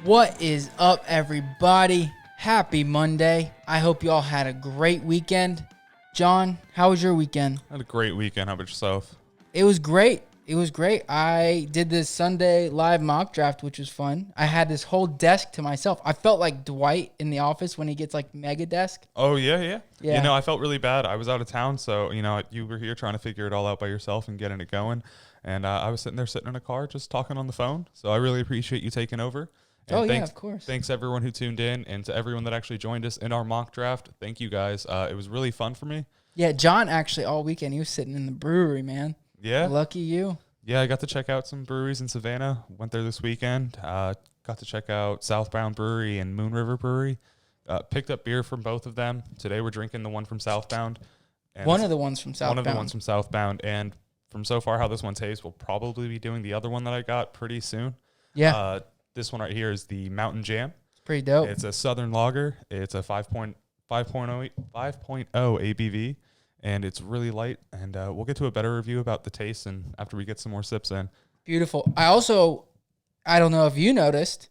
What is up, everybody? Happy Monday. I hope you all had a great weekend. John, how was your weekend? I had a great weekend. How about yourself? It was great. I did this Sunday live mock draft, which was fun. I had this whole desk to myself. I felt like Dwight in The Office when he gets like mega desk. Oh, yeah. Yeah. You know, I felt really bad. I was out of town, so, you were here trying to figure it all out by yourself and getting it going. And I was sitting in a car just talking on the phone. So I really appreciate you taking over. And of course. Thanks everyone who tuned in, and to everyone that actually joined us in our mock draft. Thank you guys. It was really fun for me. Yeah, John actually all weekend, he was sitting in the brewery, man. Yeah. Lucky you. Yeah, I got to check out some breweries in Savannah. Went there this weekend. Got to check out Southbound Brewery and Moon River Brewery. Picked up beer from both of them. Today we're drinking the one from Southbound. One of the ones from Southbound. One of the ones from Southbound. And from so far how this one tastes, we'll probably be doing the other one that I got pretty soon. Yeah. This one right here is the Mountain Jam. It's pretty dope. It's a Southern lager. It's a 5.0 ABV, and it's really light. And we'll get to a better review about the taste and after we get some more sips in. Beautiful. I don't know if you noticed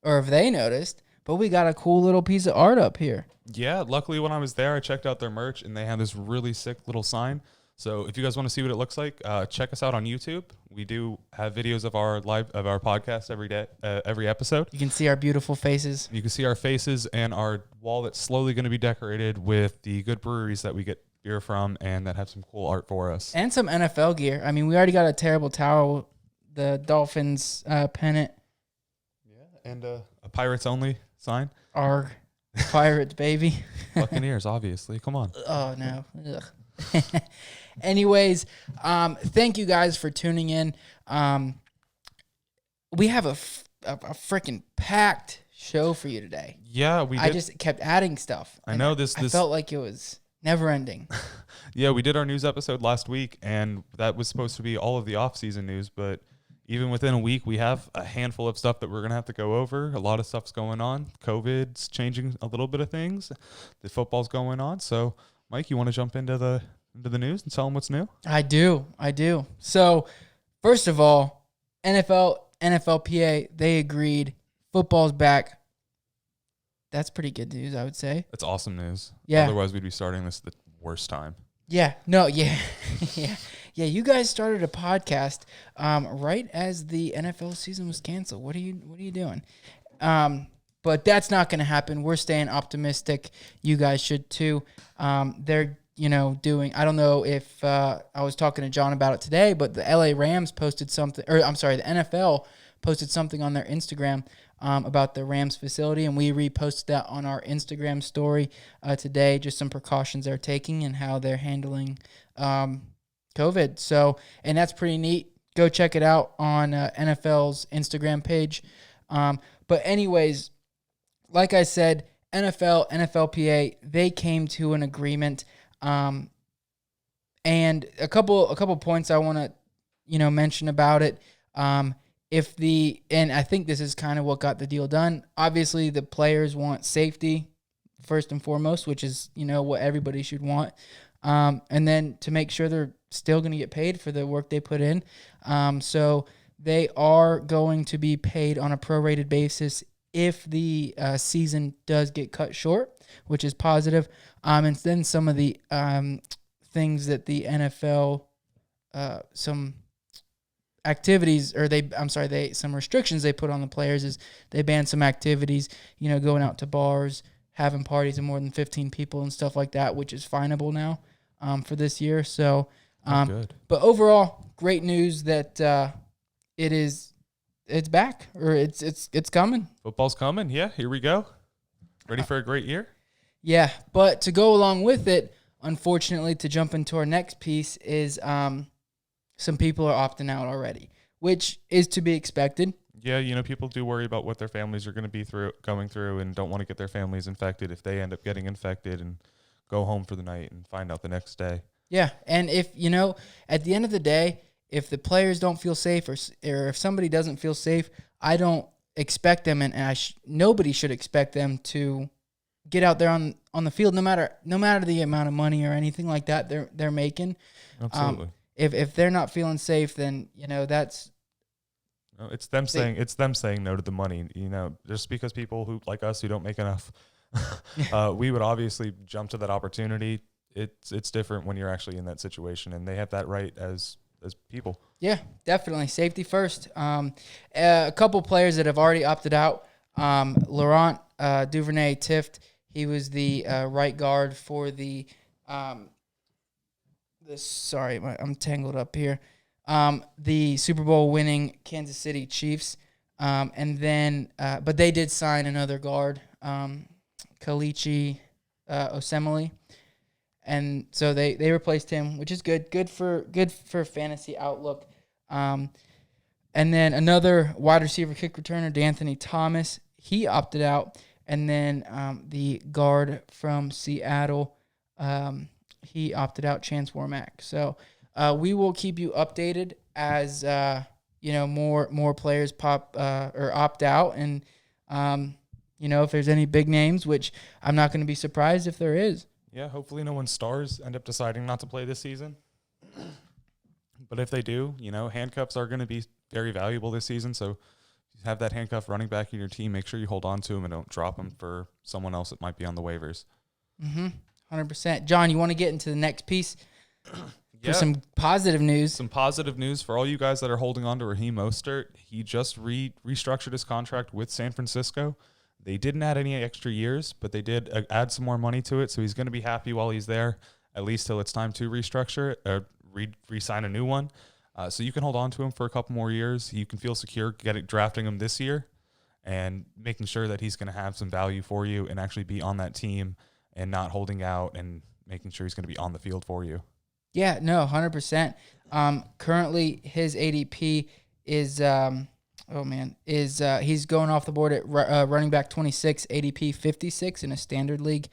or if they noticed, but we got a cool little piece of art up here. Yeah, luckily when I was there, I checked out their merch, and they have this really sick little sign. So if you guys want to see what it looks like, check us out on YouTube. We do have videos of our podcast every day, every episode. You can see our beautiful faces. You can see our faces and our wall that's slowly going to be decorated with the good breweries that we get beer from and that have some cool art for us. And some NFL gear. I mean, we already got a terrible towel, the Dolphins pennant. Yeah, and a Pirates only sign. Our Pirates, baby. Buccaneers, obviously. Come on. Oh, no. Ugh. Anyways, thank you guys for tuning in. We have a freaking packed show for you today. Yeah, we did. I just kept adding stuff. I know this. I felt like it was never ending. Yeah, we did our news episode last week, and that was supposed to be all of the off-season news, but even within a week, we have a handful of stuff that we're going to have to go over. A lot of stuff's going on. COVID's changing a little bit of things. The football's going on. So, Mike, you want to jump into the news and tell them what's new? I do. So, first of all, NFLPA, they agreed. Football's back. That's pretty good news, I would say. That's awesome news. Yeah. Otherwise, we'd be starting this at the worst time. Yeah. No, yeah. Yeah, you guys started a podcast right as the NFL season was canceled. What are you doing? But that's not going to happen. We're staying optimistic. You guys should too. They're doing, I don't know if I was talking to John about it today, but the LA Rams posted something, the NFL posted something on their Instagram about the Rams facility, and we reposted that on our Instagram story today, just some precautions they're taking and how they're handling COVID. So, and that's pretty neat. Go check it out on NFL's Instagram page. But anyways, like I said, NFLPA, they came to an agreement. And a couple points I want to, mention about it. And I think this is kind of what got the deal done. Obviously, the players want safety first and foremost, which is, what everybody should want. And then to make sure they're still going to get paid for the work they put in. So they are going to be paid on a prorated basis if the season does get cut short, which is positive. And then some of the things that the NFL, some activities, or some restrictions they put on the players is they banned some activities, going out to bars, having parties of more than 15 people and stuff like that, which is finable now for this year. So, good. But overall, great news that it's back, or it's coming. Football's coming. Yeah, here we go. Ready for a great year? Yeah, but to go along with it, unfortunately, to jump into our next piece is some people are opting out already, which is to be expected. Yeah, people do worry about what their families are going to be going through and don't want to get their families infected if they end up getting infected and go home for the night and find out the next day. Yeah, and if, at the end of the day, if the players don't feel safe or if somebody doesn't feel safe, I don't expect them, and nobody should expect them to get out there on the field, no matter the amount of money or anything like that they're making. Absolutely. If they're not feeling safe, then that's It's them saying no to the money. Just because people who like us who don't make enough, we would obviously jump to that opportunity. It's different when you're actually in that situation, and they have that right as people. Yeah, definitely. Safety first. A couple players that have already opted out. Laurent Duvernay-Tift, he was the right guard for I'm tangled up here. The Super Bowl winning Kansas City Chiefs. And then, but they did sign another guard, Kalichi Osemele. And so they replaced him, which is good. Good for fantasy outlook. And then another wide receiver kick returner, D'Anthony Thomas, he opted out. And then the guard from Seattle, he opted out, Chance Warmack. So we will keep you updated as more players pop or opt out, and if there's any big names, which I'm not going to be surprised if there is. Yeah, hopefully no one's stars end up deciding not to play this season. But if they do, handcuffs are going to be very valuable this season. So if you have that handcuff running back in your team, make sure you hold on to him and don't drop him for someone else that might be on the waivers. 100%. John, you want to get into the next piece for some positive news? Some positive news for all you guys that are holding on to Raheem Mostert. He just restructured his contract with San Francisco. They didn't add any extra years, but they did add some more money to it, so he's going to be happy while he's there, at least till it's time to restructure it or re-sign a new one. So you can hold on to him for a couple more years. You can feel secure drafting him this year and making sure that he's going to have some value for you and actually be on that team and not holding out and making sure he's going to be on the field for you. Yeah, no, 100%. Currently, his ADP is he's going off the board at running back 26, ADP 56 in a standard league.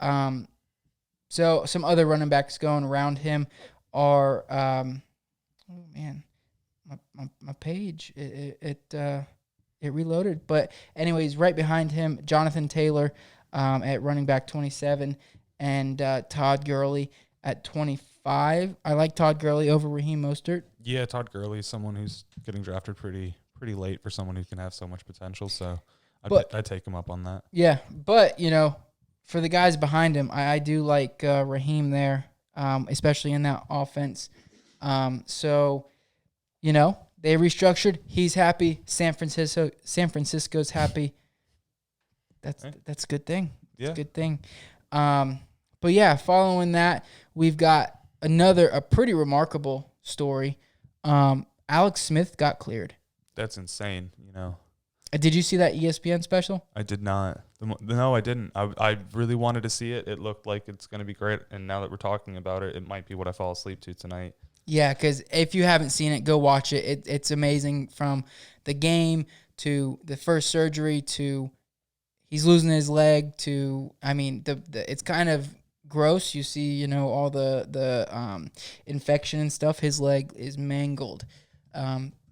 So some other running backs going around him are my page it reloaded, but anyways, right behind him, Jonathan Taylor at running back 27, and Todd Gurley at 25. I like Todd Gurley over Raheem Mostert. Yeah, Todd Gurley is someone who's getting drafted pretty late for someone who can have so much potential. So I'd take him up on that. Yeah, but for the guys behind him, I do like Raheem there, especially in that offense. So they restructured. He's happy. San Francisco's happy. That's a good thing. Yeah, it's a good thing. But yeah, following that, we've got a pretty remarkable story. Alex Smith got cleared. That's insane, Did you see that ESPN special? I did not. No, I didn't. I really wanted to see it. It looked like it's going to be great. And now that we're talking about it, it might be what I fall asleep to tonight. Yeah, because if you haven't seen it, go watch it. It's amazing, from the game to the first surgery to he's losing his leg to, it's kind of gross. You see, all the infection and stuff. His leg is mangled.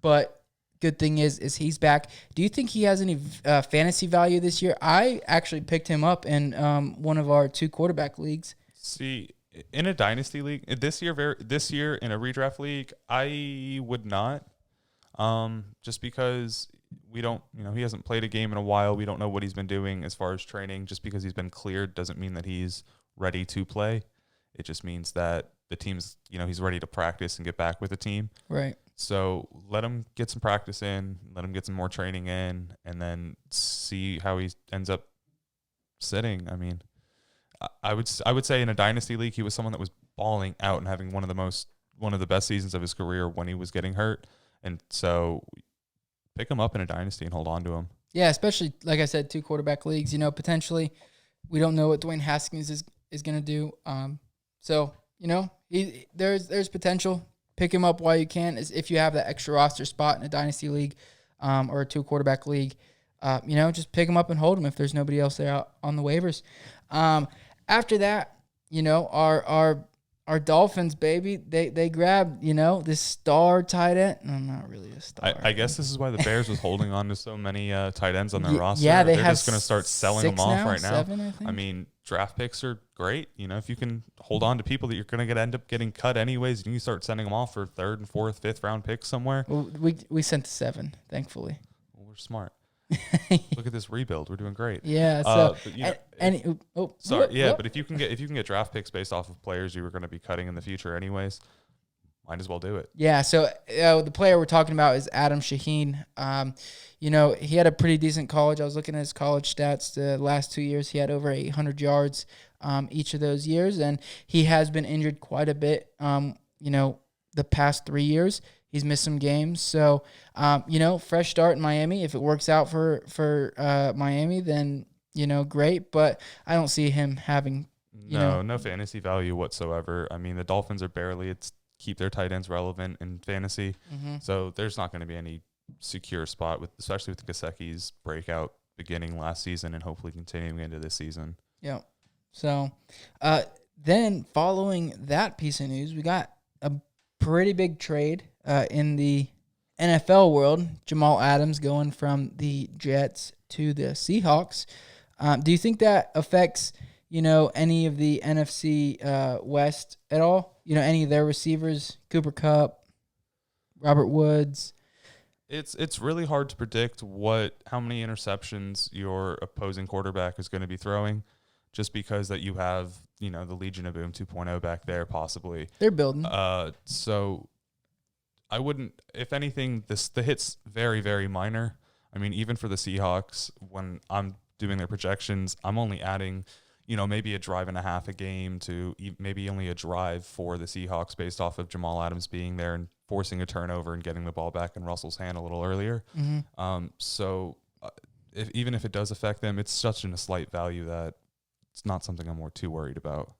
But good thing is he's back. Do you think he has any fantasy value this year? I actually picked him up in one of our 2 quarterback leagues. See, in a dynasty league this year in a redraft league, I would not. Just because we don't, he hasn't played a game in a while. We don't know what he's been doing as far as training. Just because he's been cleared doesn't mean that he's ready to play. It just means that the team's, he's ready to practice and get back with the team. Right. So let him get some practice in, let him get some more training in, and then see how he ends up sitting. I would say in a dynasty league, he was someone that was balling out and having one of the best seasons of his career when he was getting hurt. And so pick him up in a dynasty and hold on to him. Yeah, especially, like I said, 2 quarterback leagues. Potentially we don't know what Dwayne Haskins is going to do. So, there's potential. Pick him up while you can, if you have that extra roster spot in a dynasty league or a 2 quarterback league. Just pick him up and hold him if there's nobody else there out on the waivers. After that, our our Dolphins, baby, they grabbed, this star tight end. No, not really a star. I guess this is why the Bears was holding on to so many tight ends on their roster. Yeah, they're have just going to start selling them off right now. 7, I think. I mean, draft picks are great. If you can hold on to people that you're going to end up getting cut anyways, you can start sending them off for 3rd and 4th, 5th round picks somewhere. Well, we sent to 7, thankfully. Well, we're smart. Look at this rebuild. We're doing great. Yeah. So, but if you can get draft picks based off of players you were going to be cutting in the future anyways, might as well do it. Yeah. So the player we're talking about is Adam Shaheen. He had a pretty decent college. I was looking at his college stats. The last 2 years, he had over 800 yards each of those years, and he has been injured quite a bit. The past 3 years. He's missed some games. So, fresh start in Miami. If it works out for Miami, then, great. But I don't see him having, no fantasy value whatsoever. I mean, the Dolphins are barely keep their tight ends relevant in fantasy. Mm-hmm. So there's not going to be any secure spot, especially with Gasecki's breakout beginning last season and hopefully continuing into this season. Yeah. So then following that piece of news, we got a pretty big trade in the NFL world. Jamal Adams going from the Jets to the Seahawks. Do you think that affects, any of the NFC West at all? Any of their receivers, Cooper Kupp, Robert Woods? It's really hard to predict how many interceptions your opposing quarterback is going to be throwing, just because that you have, the Legion of Boom 2.0 back there possibly. They're building. So I wouldn't, if anything, the hit's very, very minor. I mean, even for the Seahawks, when I'm doing their projections, I'm only adding, maybe a drive and a half a game to maybe only a drive for the Seahawks based off of Jamal Adams being there and forcing a turnover and getting the ball back in Russell's hand a little earlier. Mm-hmm. Even if it does affect them, it's such a slight value that it's not something I'm too worried about.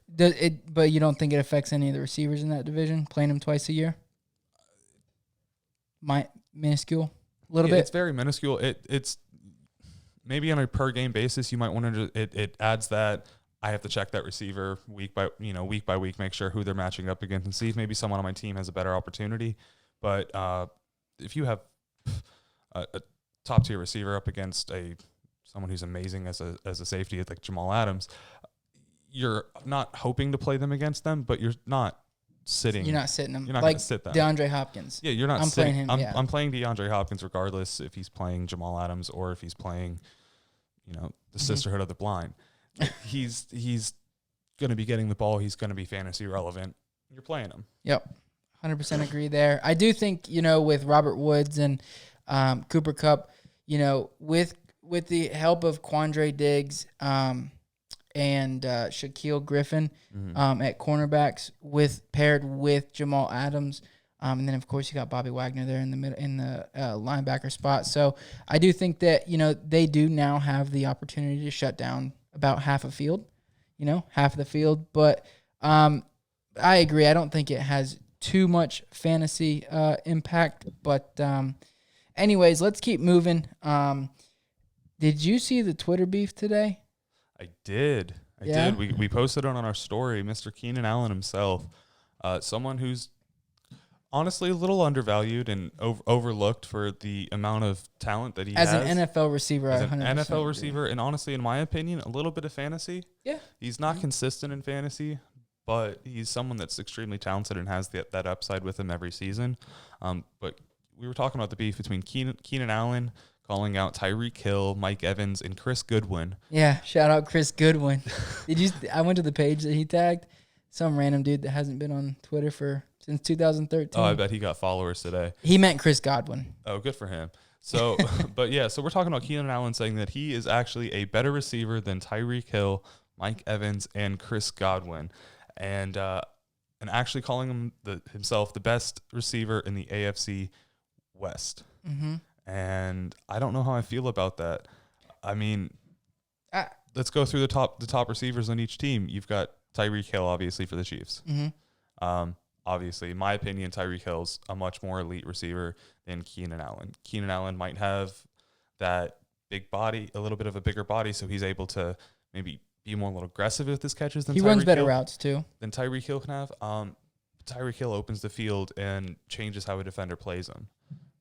But you don't think it affects any of the receivers in that division, playing them twice a year? Minuscule, a little bit. It's very minuscule. It's maybe on a per game basis. You might want to. It adds that I have to check that receiver week by week, make sure who they're matching up against, and see if maybe someone on my team has a better opportunity. But if you have a top tier receiver up against someone who's amazing as a safety like Jamal Adams, you're not hoping to play them against them, but you're not sitting. You're not sitting them. You're not like going to sit them. DeAndre Hopkins. Yeah, you're not I'm sitting. playing him. I'm playing DeAndre Hopkins regardless if he's playing Jamal Adams or if he's playing, the Sisterhood of the Blind. He's going to be getting the ball. He's going to be fantasy relevant. You're playing him. Yep, 100% agree there. I do think with Robert Woods and Cooper Kupp, with the help of Quandre Diggs and Shaquille Griffin at cornerbacks, paired with Jamal Adams, and then of course you got Bobby Wagner there in the middle in the linebacker spot. So I do think that they do now have the opportunity to shut down about half a field, half of the field. But I agree. I don't think it has too much fantasy impact. But anyways, let's keep moving. Did you see the Twitter beef today? I did. We posted it on our story. Mr. Keenan Allen himself, someone who's honestly a little undervalued and overlooked for the amount of talent that he has. As an NFL receiver, as an NFL receiver, and honestly, in my opinion, a little bit of fantasy. Yeah. He's not consistent in fantasy, but he's someone that's extremely talented and has that upside with him every season. But we were talking about the beef between Keenan Allen calling out Tyreek Hill, Mike Evans, and Chris Goodwin. Yeah, shout out Chris Goodwin. I went to the page that he tagged. Some random dude that hasn't been on Twitter since 2013. Oh, I bet he got followers today. He meant Chris Godwin. Oh, good for him. So, so we're talking about Keenan Allen saying that he is actually a better receiver than Tyreek Hill, Mike Evans, and Chris Godwin, and actually calling him himself the best receiver in the AFC West. Mm-hmm. And I don't know how I feel about that. I mean, let's go through the top receivers on each team. You've got Tyreek Hill, obviously, for the Chiefs. Mm-hmm. Obviously, in my opinion, Tyreek Hill's a much more elite receiver than Keenan Allen. Keenan Allen might have that big body, a little bit of a bigger body, so he's able to maybe be more a little aggressive with his catches than He runs better routes too than Tyreek Hill can have. Tyreek Hill opens the field and changes how a defender plays him.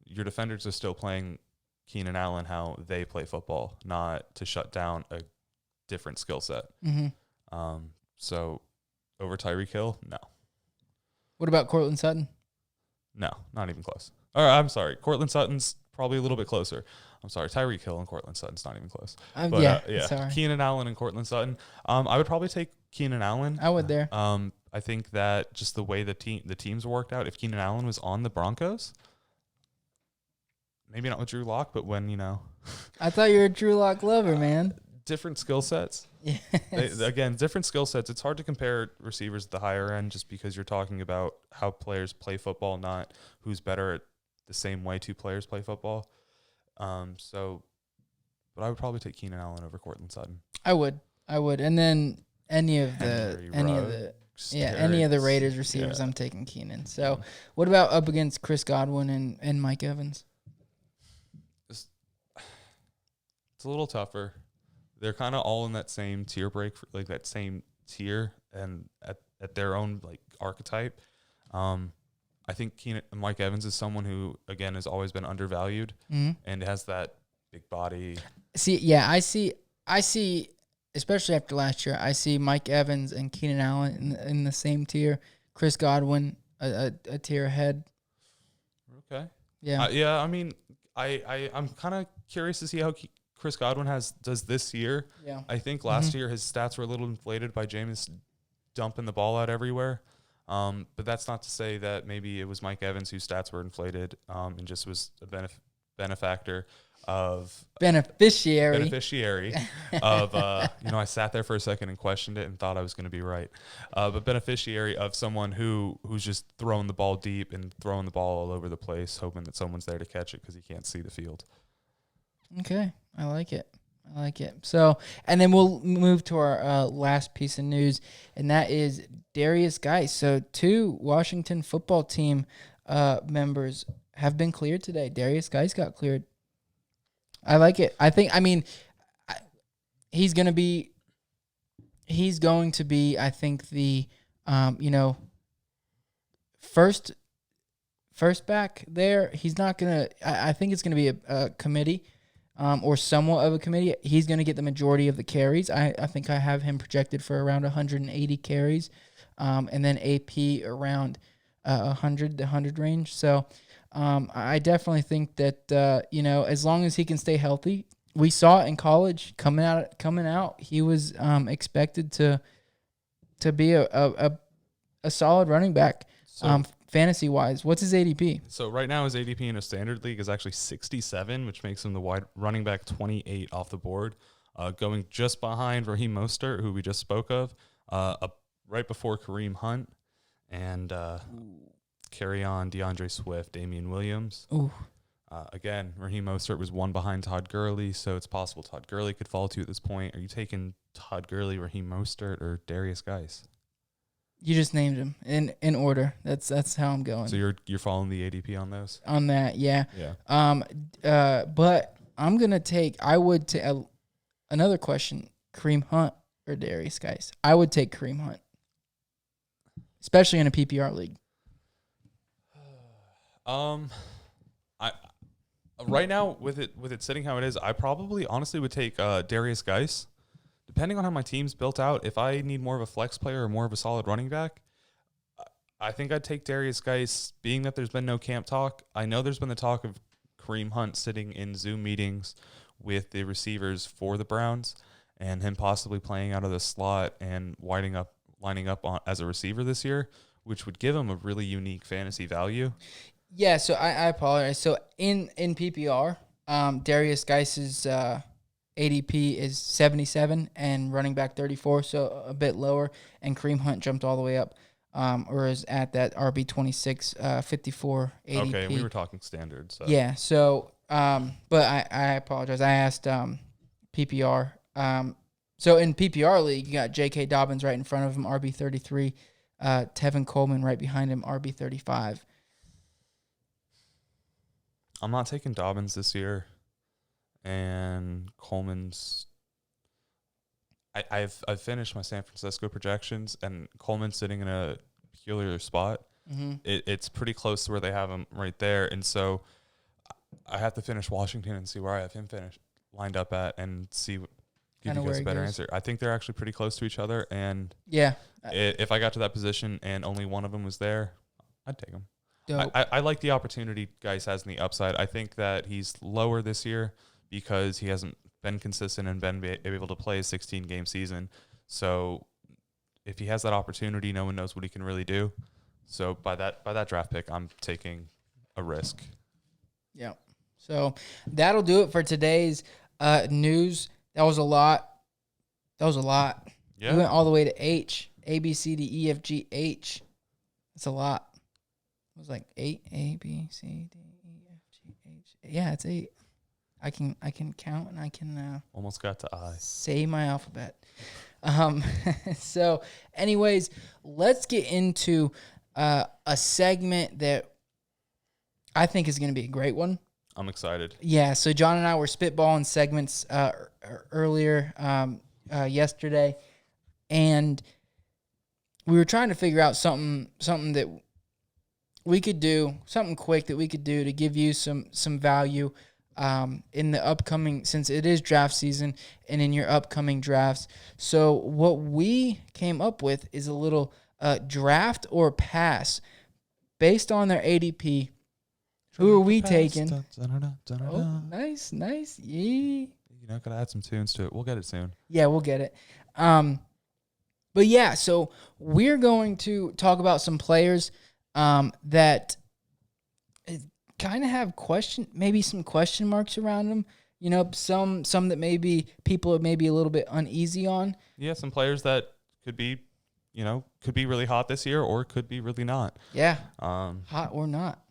Your defenders are still playing Keenan Allen how they play football, not to shut down a different skill set. Mm-hmm. So over Tyreek Hill, no. What about Cortland Sutton? No, not even close. Or I'm sorry, Cortland Sutton's probably a little bit closer. I'm sorry, Tyreek Hill and Cortland Sutton's not even close. Sorry. Keenan Allen and Cortland Sutton. I would probably take Keenan Allen. I would there. I think that just the way the teams worked out, if Keenan Allen was on the Broncos, maybe not with Drew Lock, but when, I thought you were a Drew Lock lover, man. Different skill sets. Yes. Again, different skill sets. It's hard to compare receivers at the higher end just because you're talking about how players play football, not who's better at the same way two players play football. But I would probably take Keenan Allen over Cortland Sutton. I would. And then any of the Raiders receivers, I'm taking Keenan. So what about up against Chris Godwin and Mike Evans? It's a little tougher. They're kind of all in that same tier break, like that same tier, and at their own like archetype. I think Mike Evans is someone who again has always been undervalued and has that big body. I see, especially after last year, I see Mike Evans and Keenan Allen in the same tier. Chris Godwin a tier ahead. Okay. Yeah. I mean, I'm kind of curious to see how Chris Godwin does this year. Yeah. I think last year his stats were a little inflated by Jameis dumping the ball out everywhere. But that's not to say that maybe it was Mike Evans whose stats were inflated and just was a beneficiary of I sat there for a second and questioned it and thought I was going to be right, but beneficiary of someone who's just throwing the ball deep and throwing the ball all over the place, hoping that someone's there to catch it because he can't see the field. Okay, I like it. So, and then we'll move to our last piece of news, and that is Darius Geis. So 2 Washington football team members have been cleared today. Darius Geis got cleared. I like it. He's going to be, I think, the, first back there. He's not going to, I think it's going to be a committee or somewhat of a committee. He's going to get the majority of the carries. I think I have him projected for around 180 carries and then AP around 100 range. So, I definitely think that as long as he can stay healthy, we saw it in college coming out. He was expected to be a solid running back, fantasy wise. What's his ADP? So right now his ADP in a standard league is actually 67, which makes him the wide running back 28 off the board, going just behind Raheem Mostert, who we just spoke of, right before Kareem Hunt, and. Carry on DeAndre Swift, Damian Williams. Ooh. Again, Raheem Mostert was one behind Todd Gurley, so it's possible Todd Gurley could fall to at this point. Are you taking Todd Gurley, Raheem Mostert, or Darius Geis? You just named them in order. That's how I'm going. So you're following the ADP on those? On that, yeah. Yeah. But I'm gonna take. I would take another question: Kareem Hunt or Darius Geis? I would take Kareem Hunt, especially in a PPR league. I right now with it sitting how it is, I probably honestly would take Darius Geis. Depending on how my team's built out, if I need more of a flex player or more of a solid running back, I think I'd take Darius Geis. Being that there's been no camp talk, I know there's been the talk of Kareem Hunt sitting in Zoom meetings with the receivers for the Browns and him possibly playing out of the slot and lining up as a receiver this year, which would give him a really unique fantasy value. Yeah, so I apologize. So in PPR, Darius Geis's ADP is 77 and running back 34, so a bit lower. And Kareem Hunt jumped all the way up, or is at that RB 26, 54 ADP. Okay, we were talking standard. So. Yeah, so but I apologize. I asked PPR. So in PPR league, you got J.K. Dobbins right in front of him, RB 33. Tevin Coleman right behind him, RB 35. I'm not taking Dobbins this year, and Coleman's. I've finished my San Francisco projections, and Coleman's sitting in a peculiar spot. Mm-hmm. It's pretty close to where they have him right there, and so I have to finish Washington and see where I have him finished lined up at, and give Kinda you guys where a better goes. answer. I think they're actually pretty close to each other, and Yeah. if I got to that position and only one of them was there, I'd take him. Dope. I like the opportunity Geis has in the upside. I think that he's lower this year because he hasn't been consistent and been able to play a 16-game season. So if he has that opportunity, no one knows what he can really do. So by that draft pick, I'm taking a risk. Yeah. So that'll do it for today's news. That was a lot. Yeah. We went all the way to H. A, B, C, D, E, F, G, H. That's a lot. It was like 8. A, B, C, D, E, F, G, H. Yeah, it's 8. I can count and I can Almost got to I. say my alphabet. So anyways, let's get into a segment that I think is going to be a great one. I'm excited. Yeah, so John and I were spitballing segments earlier yesterday, and we were trying to figure out something that we could do, something quick that we could do to give you some value in the upcoming, since it is draft season, and in your upcoming drafts. So what we came up with is a little draft or pass based on their ADP. Who are we taking? Oh, nice. Yeah. You know, gotta add some tunes to it. We'll get it soon. Yeah, we'll get it. But yeah, so we're going to talk about some players that kind of have maybe some question marks around them. You know, some that maybe people are maybe a little bit uneasy on. Yeah, some players that could be really hot this year or could be really not. Yeah, hot or not.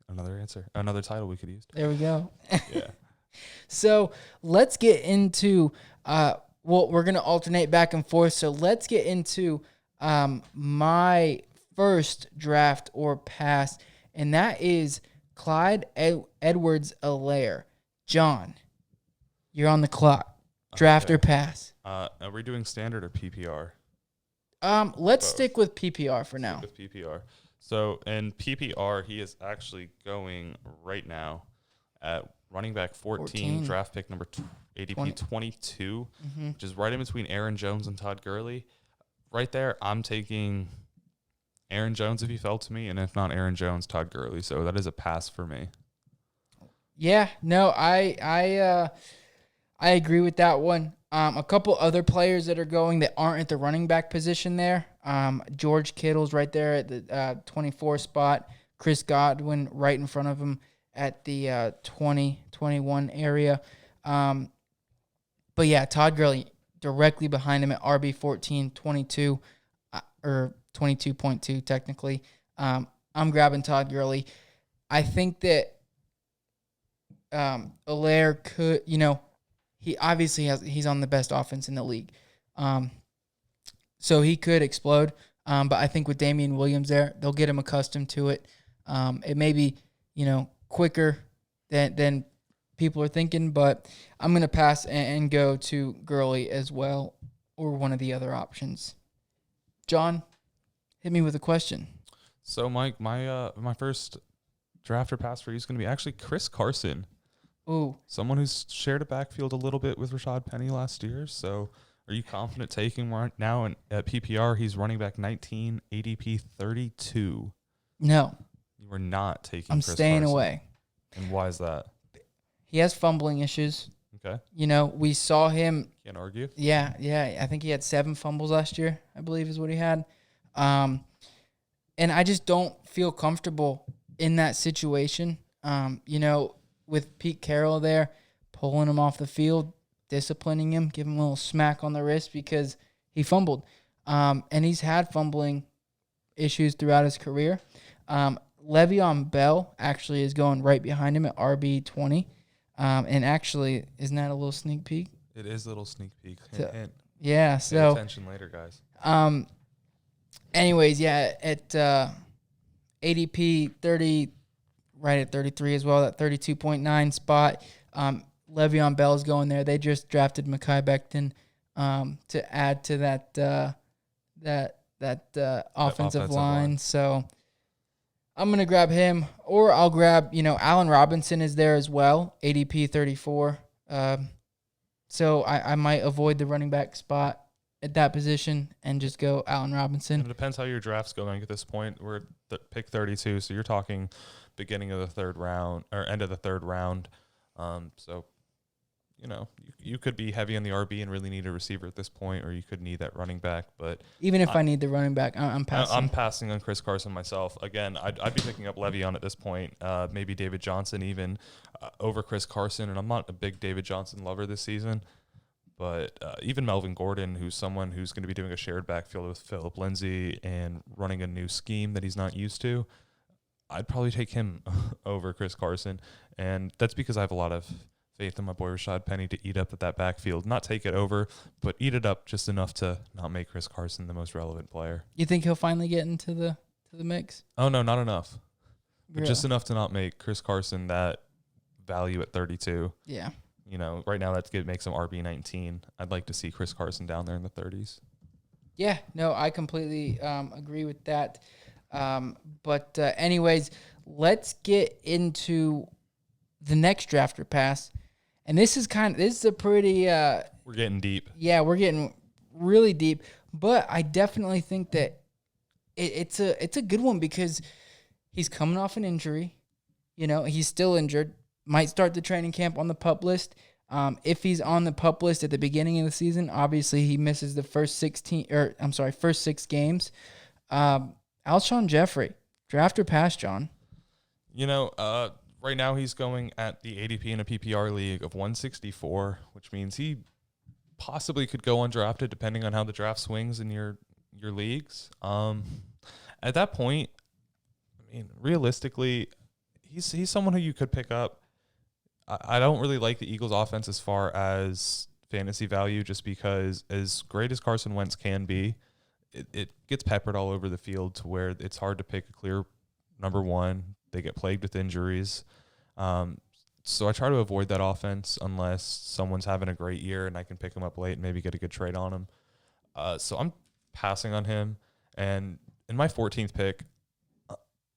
Another answer, another title we could use. There we go. Yeah. So let's get into we're going to alternate back and forth. So let's get into my first draft or pass, and that is Clyde Edwards-Helaire. John, you're on the clock. Draft or pass? Are we doing standard or PPR? Let's Both. stick with PPR for now. With PPR. So in PPR, he is actually going right now at running back 14. Draft pick number ADP 22, which is right in between Aaron Jones and Todd Gurley. Right there, I'm taking Aaron Jones if he fell to me, and if not Aaron Jones, Todd Gurley. So that is a pass for me. Yeah, no, I agree with that one. A couple other players that are going that aren't at the running back position there. George Kittle's right there at the 24 spot. Chris Godwin right in front of him at the 21 area. But yeah, Todd Gurley directly behind him at RB 14, 22, or 22.2 technically. I'm grabbing Todd Gurley. I think that Helaire could, he obviously he's on the best offense in the league. So he could explode. But I think with Damian Williams there, they'll get him accustomed to it. It may be, quicker than people are thinking, but I'm going to pass and go to Gurley as well, or one of the other options. John, hit me with a question. So Mike, my first draft or pass for you is going to be actually Chris Carson. Ooh. Someone who's shared a backfield a little bit with Rashad Penny last year. So are you confident taking him right now? And at PPR, he's running back 19, ADP 32. No. You are not taking I'm Chris staying Carson. away. And why is that? He has fumbling issues. Okay. We saw him. Can't argue. Yeah. I think he had 7 fumbles last year, I believe is what he had. And I just don't feel comfortable in that situation. With Pete Carroll there, pulling him off the field, disciplining him, giving him a little smack on the wrist because he fumbled. And he's had fumbling issues throughout his career. Le'Veon Bell actually is going right behind him at RB 20. And actually, isn't that a little sneak peek? It is a little sneak peek. Hint. Yeah, Pay so attention later, guys. anyways, yeah, at ADP 30, right at 33 as well, that 32.9 spot. Le'Veon Bell's going there. They just drafted Mekhi Becton to add to that offensive line. So I'm gonna grab him, or I'll grab Allen Robinson is there as well, ADP 34. So I might avoid the running back spot at that position and just go Allen Robinson. And it depends how your draft's going at this point. We're at pick 32, so you're talking beginning of the third round or end of the third round. So, you could be heavy on the RB and really need a receiver at this point, or you could need that running back. But even if I need the running back, I'm passing. I'm passing on Chris Carson myself. Again, I'd be picking up Le'Veon at this point, maybe David Johnson even over Chris Carson. And I'm not a big David Johnson lover this season. But even Melvin Gordon, who's someone who's going to be doing a shared backfield with Phillip Lindsay and running a new scheme that he's not used to, I'd probably take him over Chris Carson. And that's because I have a lot of faith in my boy Rashad Penny to eat up at that backfield. Not take it over, but eat it up just enough to not make Chris Carson the most relevant player. You think he'll finally get into the mix? Oh, no, not enough. But Really? just enough to not make Chris Carson that value at 32. Yeah. Right now makes him RB19. I'd like to see Chris Carson down there in the 30s. Yeah, no, I completely agree with that. But anyways, let's get into the next draft or pass. And this is a pretty... we're getting deep. Yeah, we're getting really deep. But I definitely think that it's a good one because he's coming off an injury. He's still injured. Might start the training camp on the PUP list. If he's on the PUP list at the beginning of the season, obviously he misses the first 6 games. Alshon Jeffery, draft or pass, John? Right now he's going at the ADP in a PPR league of 164, which means he possibly could go undrafted depending on how the draft swings in your leagues. At that point, realistically, he's someone who you could pick up. I don't really like the Eagles' offense as far as fantasy value, just because as great as Carson Wentz can be, it gets peppered all over the field to where it's hard to pick a clear number one. They get plagued with injuries. So I try to avoid that offense unless someone's having a great year and I can pick him up late and maybe get a good trade on him. So I'm passing on him. And in my 14th pick,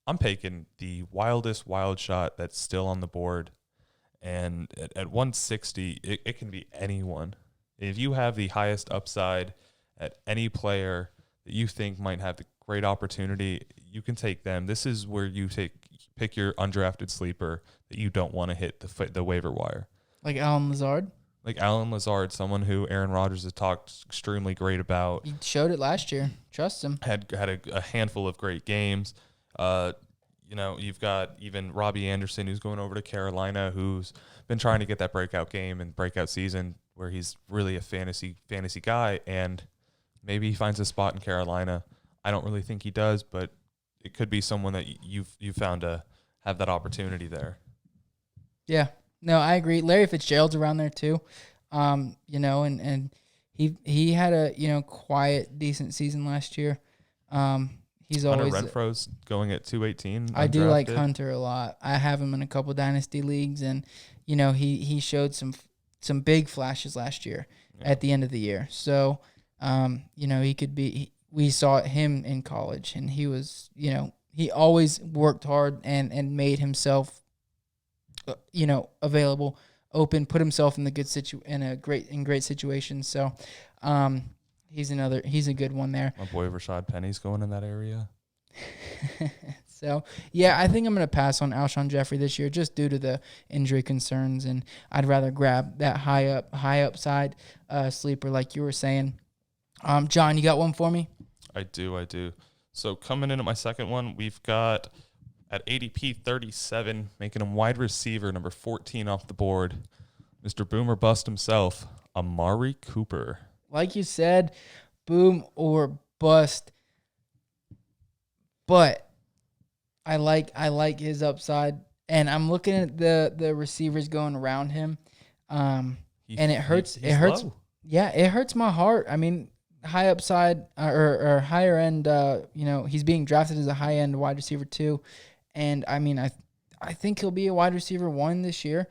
I'm taking the wildest wild shot that's still on the board. And at 160, it can be anyone. If you have the highest upside at any player that you think might have the great opportunity, you can take them. This is where you pick your undrafted sleeper that you don't want to hit the waiver wire. Like Allen Lazard? Like Allen Lazard, someone who Aaron Rodgers has talked extremely great about. He showed it last year. Trust him. Had a handful of great games. You've got even Robbie Anderson, who's going over to Carolina, who's been trying to get that breakout game and breakout season where he's really a fantasy guy, and maybe he finds a spot in Carolina. I don't really think he does, but it could be someone that you found to have that opportunity there. Yeah. No, I agree. Larry Fitzgerald's around there too. And he had a, quiet, decent season last year. He's always Hunter Renfro's going at 218. I do like Hunter a lot. I have him in a couple dynasty leagues, and he showed some big flashes last year at the end of the year. So, he could be. We saw him in college, and he was, he always worked hard and made himself, available, open, put himself in the great situations. So, he's a good one there. My boy Rashad Penny's going in that area. So, yeah, I think I'm going to pass on Alshon Jeffery this year just due to the injury concerns, and I'd rather grab that high upside sleeper like you were saying. John, you got one for me? I do. So coming in at my second one, we've got at ADP 37, making him wide receiver, number 14 off the board, Mr. Boom or Bust himself, Amari Cooper. Like you said, boom or bust. But I like his upside, and I'm looking at the receivers going around him, and it hurts. It hurts. Low. Yeah, it hurts my heart. I mean, high upside or higher end. He's being drafted as a high end wide receiver too, and I mean, I think he'll be a wide receiver 1 this year.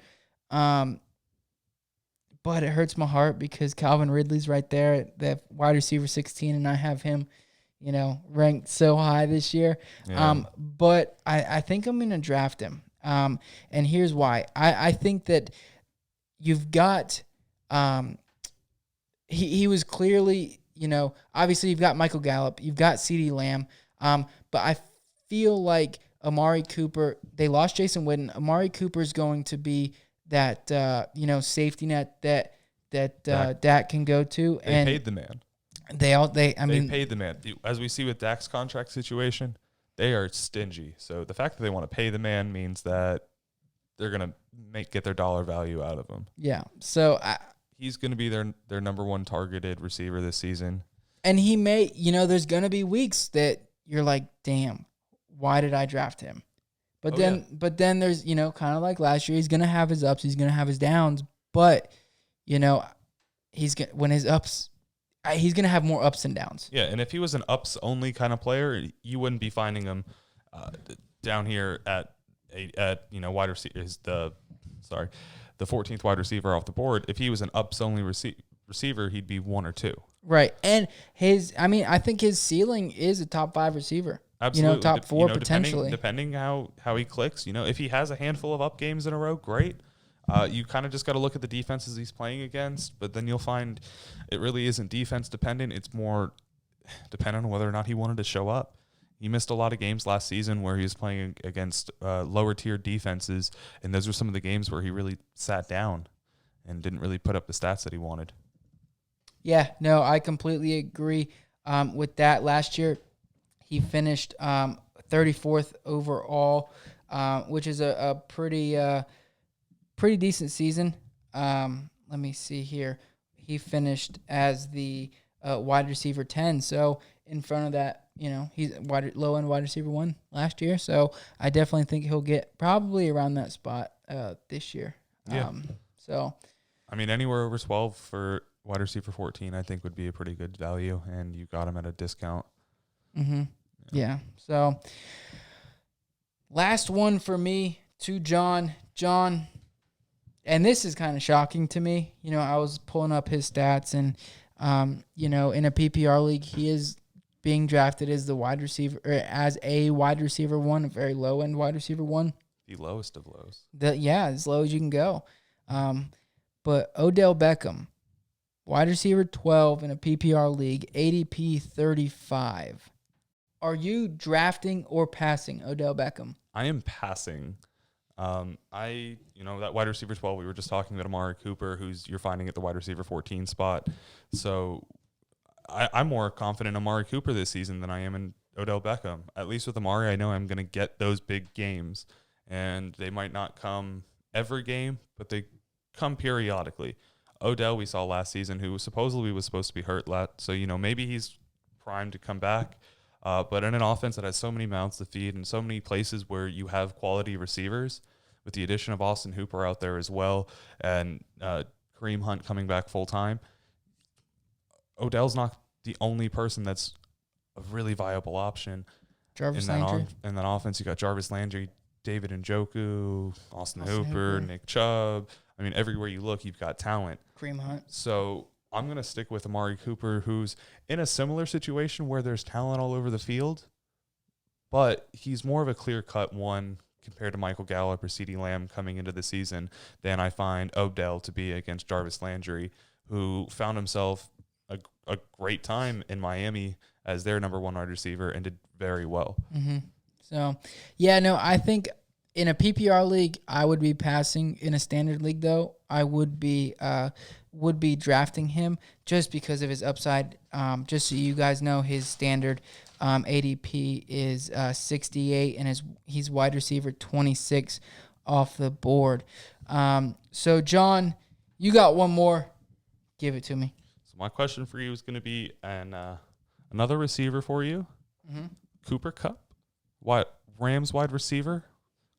but it hurts my heart because Calvin Ridley's right there, the wide receiver 16, and I have him, ranked so high this year. Yeah. But I think I'm going to draft him. And here's why. I think that you've got he was clearly, obviously you've got Michael Gallup, you've got CeeDee Lamb, but I feel like Amari Cooper, they lost Jason Witten. Amari Cooper is going to be that safety net that Dak can go to. They paid the man. They paid the man. As we see with Dak's contract situation, they are stingy. So the fact that they want to pay the man means that they're gonna get their dollar value out of him. Yeah. So he's gonna be their number one targeted receiver this season. And he may, there's gonna be weeks that you're like, damn, why did I draft him? But then there's, kind of like last year, he's gonna have his ups, he's gonna have his downs, but he's gonna have more ups and downs. Yeah, and if he was an ups only kind of player, you wouldn't be finding him down here at wide receiver is the 14th wide receiver off the board. If he was an ups only receiver, he'd be 1 or 2. Right, and I think his ceiling is a top 5 receiver. Absolutely, top 4 potentially. Depending how he clicks. If he has a handful of up games in a row, great. You kind of just got to look at the defenses he's playing against, but then you'll find it really isn't defense dependent. It's more dependent on whether or not he wanted to show up. He missed a lot of games last season where he was playing against lower tier defenses, and those were some of the games where he really sat down and didn't really put up the stats that he wanted. Yeah, no, I completely agree with that. Last year, he finished 34th overall, which is a pretty decent season. Let me see here. He finished as the wide receiver 10, so in front of that, he's low-end wide receiver 1 last year, so I definitely think he'll get probably around that spot this year. Yeah. So, anywhere over 12 for wide receiver 14, I think would be a pretty good value, and you got him at a discount. Mm-hmm. Yeah. So, last one for me to John. John, and this is kind of shocking to me. I was pulling up his stats, and in a PPR league, he is being drafted as the wide receiver, or as a wide receiver 1, a very low end wide receiver 1. The lowest of lows. As low as you can go. But Odell Beckham, wide receiver 12 in a PPR league, ADP 35. Are you drafting or passing Odell Beckham? I am passing. That wide receiver 12, we were just talking about Amari Cooper, you're finding at the wide receiver 14 spot. So I'm more confident in Amari Cooper this season than I am in Odell Beckham. At least with Amari, I know I'm going to get those big games, and they might not come every game, but they come periodically. Odell, we saw last season, who supposedly was supposed to be hurt, so maybe he's primed to come back. But in an offense that has so many mouths to feed and so many places where you have quality receivers, with the addition of Austin Hooper out there as well, and Kareem Hunt coming back full time, Odell's not the only person that's a really viable option. Jarvis Landry. In that offense, you got Jarvis Landry, David Njoku, Austin Hooper, Nick Chubb. Everywhere you look, you've got talent. Kareem Hunt. So I'm going to stick with Amari Cooper, who's in a similar situation where there's talent all over the field, but he's more of a clear-cut one compared to Michael Gallup or CeeDee Lamb coming into the season than I find Odell to be against Jarvis Landry, who found himself a great time in Miami as their number 1 wide receiver and did very well. Mm-hmm. So, I think in a PPR league, I would be passing. In a standard league, though, I would be drafting him just because of his upside. Just so you guys know, his standard ADP is 68, and he's wide receiver 26 off the board. So, John, you got one more. Give it to me. So my question for you is going to be another receiver for you, Cooper Kupp, Rams wide receiver,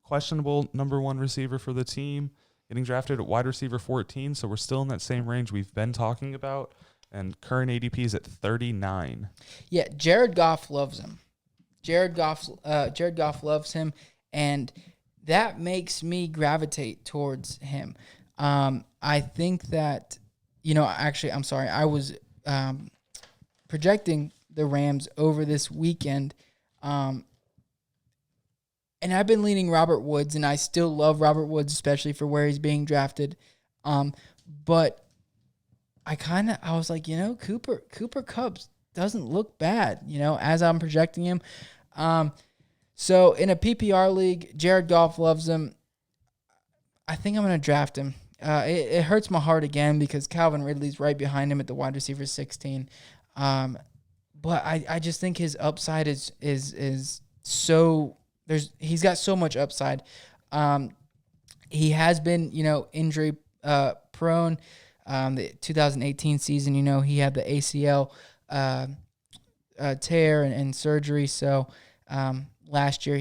questionable number 1 receiver for the team, getting drafted at wide receiver 14. So we're still in that same range we've been talking about. And current ADP is at 39. Yeah, Jared Goff loves him. Jared Goff loves him, and that makes me gravitate towards him. I think that, actually, I'm sorry. I was projecting the Rams over this weekend. And I've been leaning Robert Woods, and I still love Robert Woods, especially for where he's being drafted. But I was like, Cooper Kupp doesn't look bad, as I'm projecting him. So in a PPR league, Jared Goff loves him. I think I'm going to draft him. It hurts my heart again because Calvin Ridley's right behind him at the wide receiver 16. But I just think his upside is so he's got so much upside. He has been, injury prone. The 2018 season, he had the ACL tear and surgery. So last year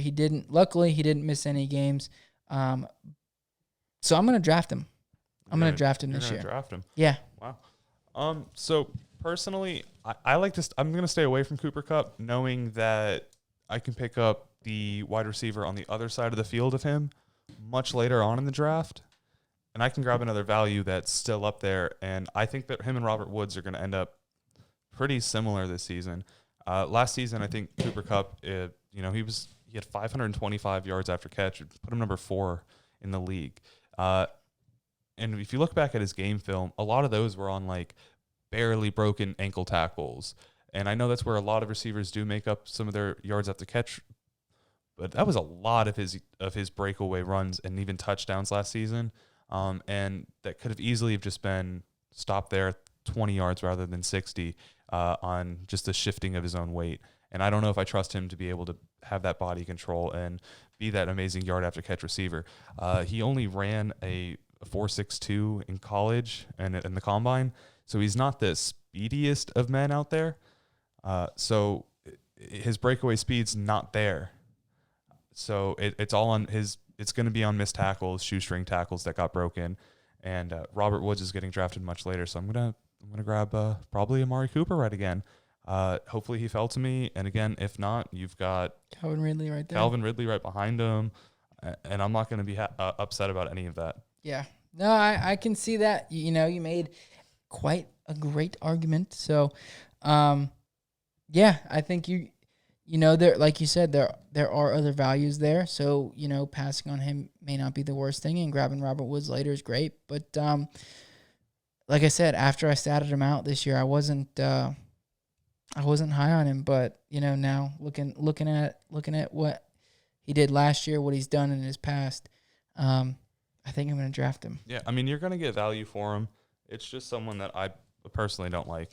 luckily he didn't miss any games. So I'm going to draft him. I'm going to draft him this year. Draft him. Yeah. Wow. So personally, I like this. I'm going to stay away from Cooper Kupp, knowing that I can pick up the wide receiver on the other side of the field of him much later on in the draft, and I can grab another value that's still up there. And I think that him and Robert Woods are going to end up pretty similar this season. Last season, I think Cooper Kupp, he had 525 yards after catch, put him number 4 in the league. And if you look back at his game film, a lot of those were on like barely broken ankle tackles. And I know that's where a lot of receivers do make up some of their yards after catch, but that was a lot of his breakaway runs and even touchdowns last season. And that could have easily have just been stopped there at 20 yards rather than 60 on just the shifting of his own weight. And I don't know if I trust him to be able to have that body control and be that amazing yard after catch receiver. He only ran a 4.62 in college and in the combine, so he's not the speediest of men out there. So his breakaway speed's not there. So it's all on his. It's going to be on missed tackles, shoestring tackles that got broken, and Robert Woods is getting drafted much later. So I'm gonna grab probably Amari Cooper right again. Hopefully he fell to me, and again, if not, you've got Calvin Ridley right there. Calvin Ridley right behind him, and I'm not going to be upset about any of that. Yeah, no, I can see that. You made quite a great argument. So, yeah, I think there, like you said, there are other values there. So, passing on him may not be the worst thing, and grabbing Robert Woods later is great. But like I said, after I statted him out this year, I wasn't high on him. But now looking at what he did last year, what he's done in his past, I think I'm going to draft him. Yeah, I mean, you're going to get value for him. It's just someone that I personally don't like.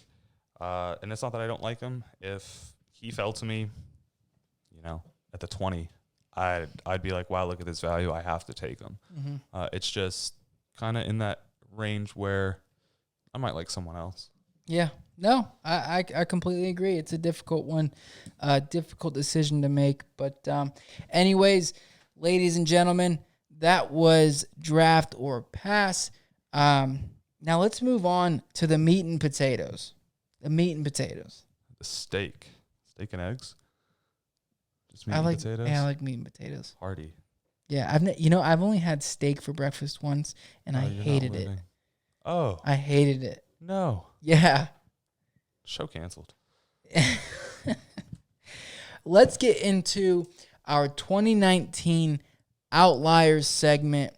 And it's not that I don't like him. If he fell to me, at the 20, I'd be like, wow, look at this value. I have to take him. Mm-hmm. It's just kind of in that range where I might like someone else. Yeah. No, I completely agree. It's a difficult one, difficult decision to make. But anyways, ladies and gentlemen, that was draft or pass. Now let's move on to the meat and potatoes. The meat and potatoes. The steak and eggs. Just meat and potatoes. Yeah, I like meat and potatoes. Hearty. Yeah, I've only had steak for breakfast once, and I hated it. Oh, I hated it. No. Yeah. Show canceled. Let's get into our 2019 Outliers segment.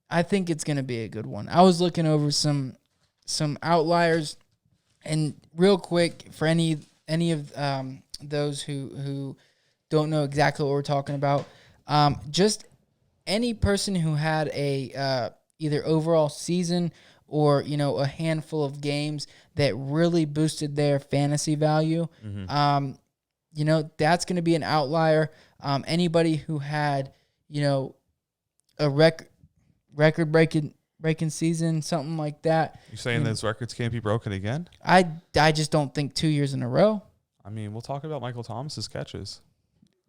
I think it's going to be a good one. I was looking over some outliers, and real quick, for any of those who don't know exactly what we're talking about, just any person who had a either overall season or a handful of games that really boosted their fantasy value, Mm-hmm. That's going to be an outlier. Anybody who had a record breaking season, something like that. You saying those records can't be broken again? I just don't think 2 years in a row. I mean, we'll talk about Michael Thomas's catches.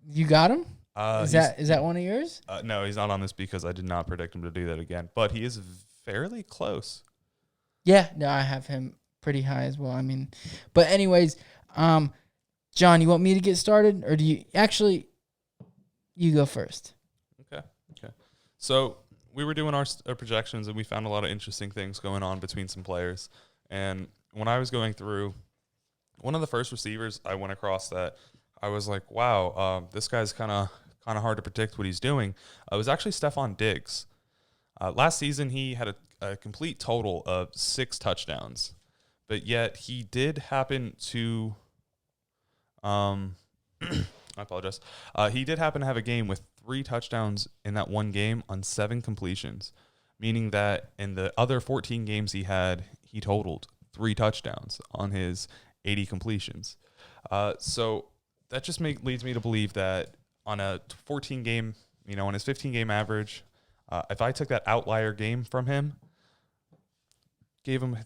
You got him? Is that one of yours? No, he's not on this because I did not predict him to do that again. But he is fairly close. Yeah, no, I have him pretty high as well. I mean, but anyways, John, you want me to get started, or do you actually? You go first. Okay. So we were doing our projections, and we found a lot of interesting things going on between some players. And when I was going through, one of the first receivers I went across that I was like, wow, this guy's kind of hard to predict what he's doing. It was actually Stefon Diggs. Last season, he had a complete total of 6 touchdowns, but yet he did happen to I apologize. He did happen to have a game with 3 touchdowns in that one game on 7 completions, meaning that in the other 14 games he had, he totaled 3 touchdowns on his 80 completions. So that just leads me to believe that on a 14 game, on his 15 game average, if I took that outlier game from him,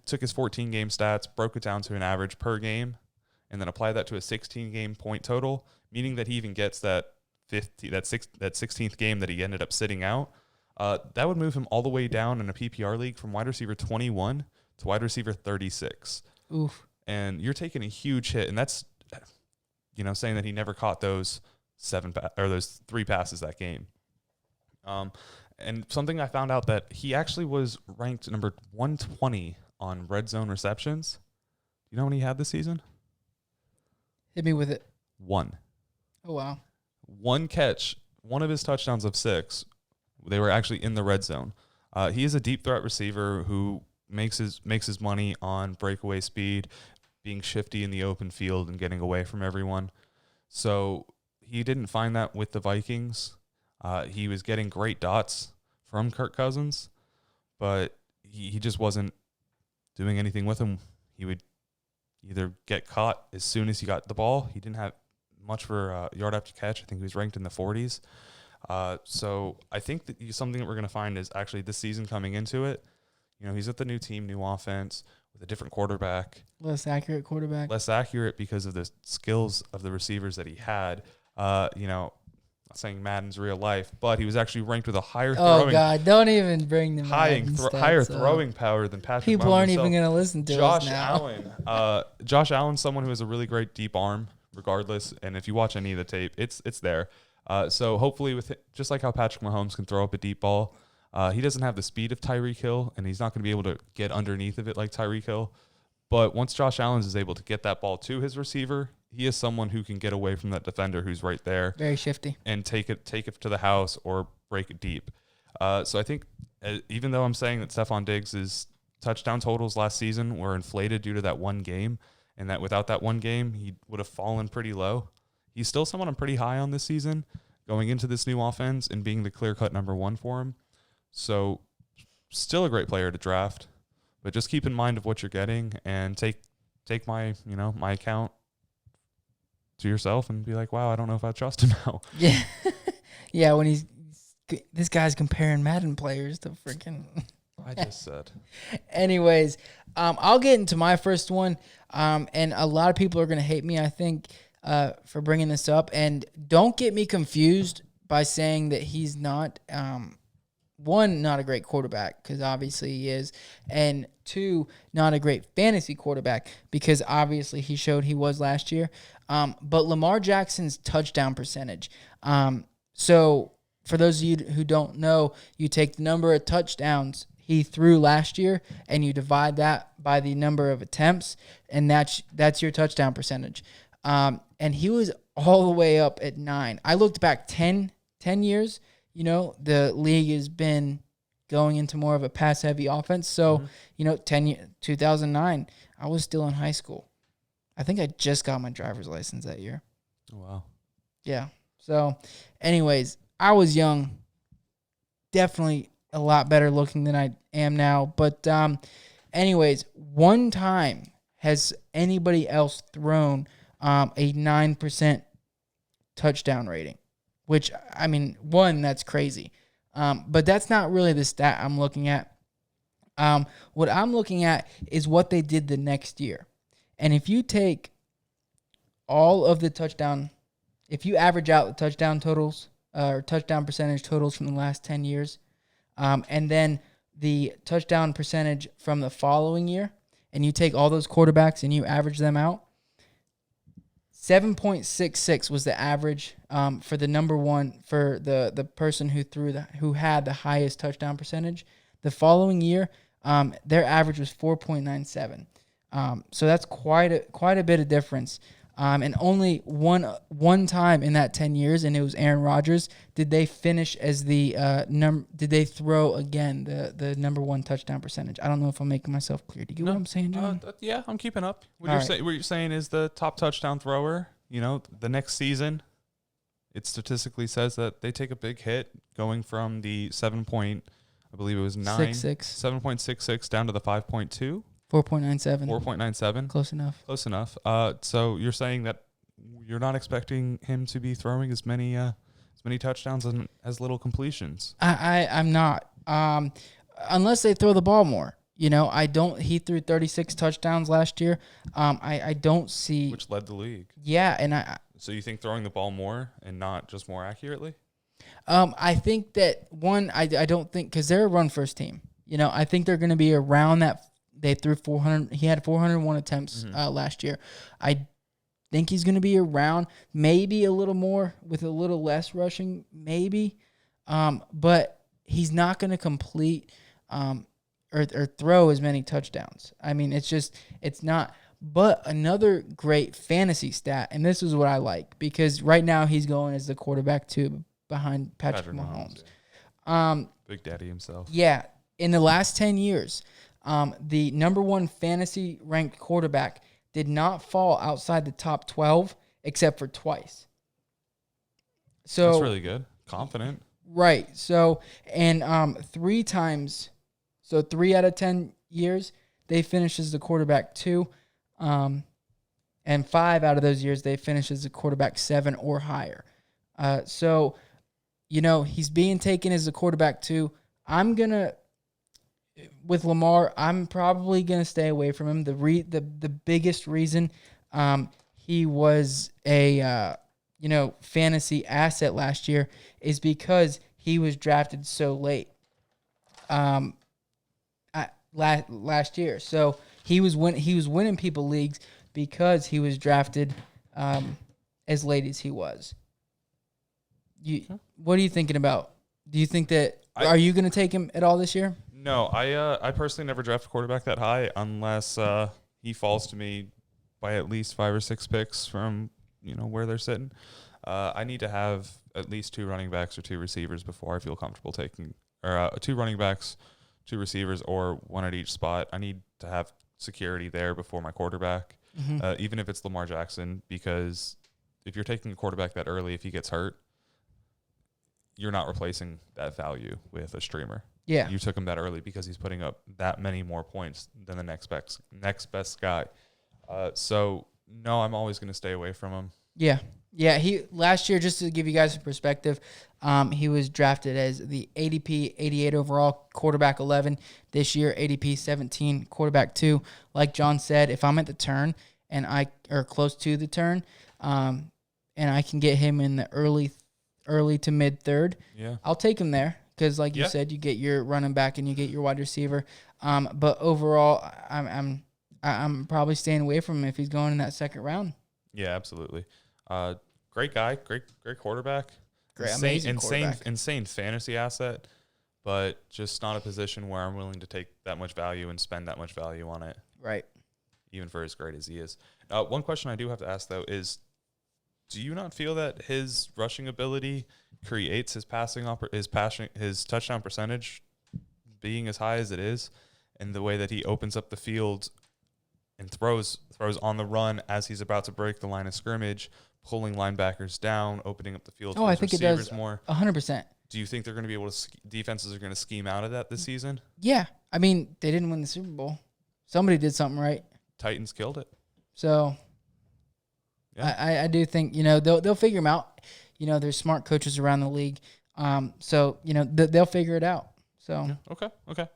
took his 14 game stats, broke it down to an average per game, and then apply that to a 16 game point total, meaning that he even gets that 16th game that he ended up sitting out, that would move him all the way down in a PPR league from wide receiver 21 to wide receiver 36. Oof. And you're taking a huge hit, and that's saying that he never caught those 3 passes that game. And something I found out that he actually was ranked number 120 on red zone receptions. You know when he had this season? Hit me with it. 1. Oh, wow. 1 catch, one of his touchdowns of 6, they were actually in the red zone. He is a deep threat receiver who makes his money on breakaway speed, being shifty in the open field and getting away from everyone. So he didn't find that with the Vikings. He was getting great dots from Kirk Cousins, but he just wasn't doing anything with him. He would either get caught as soon as he got the ball. He didn't have much for yard after catch. I think he was ranked in the 40s. So I think that something that we're going to find is actually this season coming into it. He's at the new team, new offense, with a different quarterback. Less accurate quarterback. Less accurate because of the skills of the receivers that he had. Not saying Madden's real life, but he was actually ranked with a higher throwing. Oh God! Don't even bring the higher throwing power than Patrick. People aren't even going to listen to us now. Josh Allen's someone who has a really great deep arm, regardless. And if you watch any of the tape, it's there. So hopefully, just like how Patrick Mahomes can throw up a deep ball, he doesn't have the speed of Tyreek Hill, and he's not going to be able to get underneath of it like Tyreek Hill. But once Josh Allen is able to get that ball to his receiver, he is someone who can get away from that defender who's right there. Very shifty. And take it to the house or break it deep. So I think even though I'm saying that Stefon Diggs' touchdown totals last season were inflated due to that one game, and that without that one game, he would have fallen pretty low, he's still someone I'm pretty high on this season, going into this new offense and being the clear-cut number 1 for him. So still a great player to draft. But just keep in mind of what you're getting and take my my account to yourself and be like, wow, I don't know if I trust him now. Yeah. Yeah, when this guy's comparing Madden players to freaking I just said. Anyways, I'll get into my first one. And a lot of people are going to hate me, I think, for bringing this up. And don't get me confused by saying that he's not one, not a great quarterback, because obviously he is, and 2, not a great fantasy quarterback, because obviously he showed he was last year. But Lamar Jackson's touchdown percentage. So for those of you who don't know, you take the number of touchdowns he threw last year, and you divide that by the number of attempts, and that's your touchdown percentage. And he was all the way up at 9. I looked back 10 years. The league has been going into more of a pass-heavy offense. So, 2009, I was still in high school. I think I just got my driver's license that year. Oh, wow. Yeah. So, anyways, I was young. Definitely a lot better looking than I am now. But, anyways, one time has anybody else thrown a 9% touchdown rating? Which, I mean, that's crazy. But that's not really the stat I'm looking at. What I'm looking at is what they did the next year. And if you take all of the if you average out the touchdown totals, or touchdown percentage totals from the last 10 years, and then the touchdown percentage from the following year, and you take all those quarterbacks and you average them out, 7.66 was the average for the number one for the person who had the highest touchdown percentage. The following year, their average was 4.97. So that's quite a bit of difference. And only one time in that 10 years, and it was Aaron Rodgers, did they finish as the did they throw again the number one touchdown percentage? I don't know if I'm making myself clear. Do you get what I'm saying, John? Yeah, I'm keeping up. What you're saying is the top touchdown thrower, the next season, it statistically says that they take a big hit going from the 7.66 down to the 5.2. 4.97. 4.97. Close enough. Close enough. So you're saying that you're not expecting him to be throwing as many touchdowns and as little completions. I'm not. Unless they throw the ball more. I don't. He threw 36 touchdowns last year. I don't see. Which led the league. Yeah, and So you think throwing the ball more and not just more accurately? I think that one. I don't think because they're a run first team. I think they're going to be around that. They threw 400. He had 401 attempts last year. I think he's going to be around maybe a little more with a little less rushing, maybe. But he's not going to complete or throw as many touchdowns. I mean, it's not. But another great fantasy stat, and this is what I like because right now he's going as the quarterback 2 behind Patrick Mahomes. Yeah. Big Daddy himself. Yeah, in the last 10 years. The number one fantasy ranked quarterback did not fall outside the top 12 except for twice. So that's really good. Confident. Right. So, and 3 times, so 3 out of 10 years, they finished as the quarterback 2. And 5 out of those years, they finished as the quarterback 7 or higher. So, he's being taken as the quarterback 2. With Lamar, I'm probably going to stay away from him. The biggest reason he was a fantasy asset last year is because he was drafted so late last year. So he was winning people leagues because he was drafted as late as he was. What are you thinking about? Do you think that are you going to take him at all this year? No, I personally never draft a quarterback that high unless he falls to me by at least 5 or 6 picks from where they're sitting. I need to have at least 2 running backs or 2 receivers before I feel comfortable taking, or 2 running backs, 2 receivers, or 1 at each spot. I need to have security there before my quarterback, even if it's Lamar Jackson, because if you're taking a quarterback that early, if he gets hurt, you're not replacing that value with a streamer. Yeah. You took him that early because he's putting up that many more points than the next best guy. So, no, I'm always going to stay away from him. Yeah. Yeah, he last year, just to give you guys some perspective, he was drafted as the ADP 88 overall, quarterback 11. This year, ADP 17, quarterback 2. Like John said, if I'm at the turn or close to the turn, and I can get him in the early to mid third, I'll take him there. Because, like you said, you get your running back and you get your wide receiver. But overall, I'm probably staying away from him if he's going in that second round. Yeah, absolutely. Great guy, great quarterback. Amazing quarterback. Insane fantasy asset, but just not a position where I'm willing to take that much value and spend that much value on it. Right. Even for as great as he is. One question I do have to ask though is, do you not feel that his rushing ability creates his his touchdown percentage being as high as it is, and the way that he opens up the field and throws on the run as he's about to break the line of scrimmage, pulling linebackers down, opening up the field for his receivers more? 100%. Do you think they're going to be able to defenses are going to scheme out of that this season? Yeah. I mean, they didn't win the Super Bowl. Somebody did something right. Titans killed it. So I do think, they'll figure him out. There's smart coaches around the league. So, they'll figure it out. So Okay.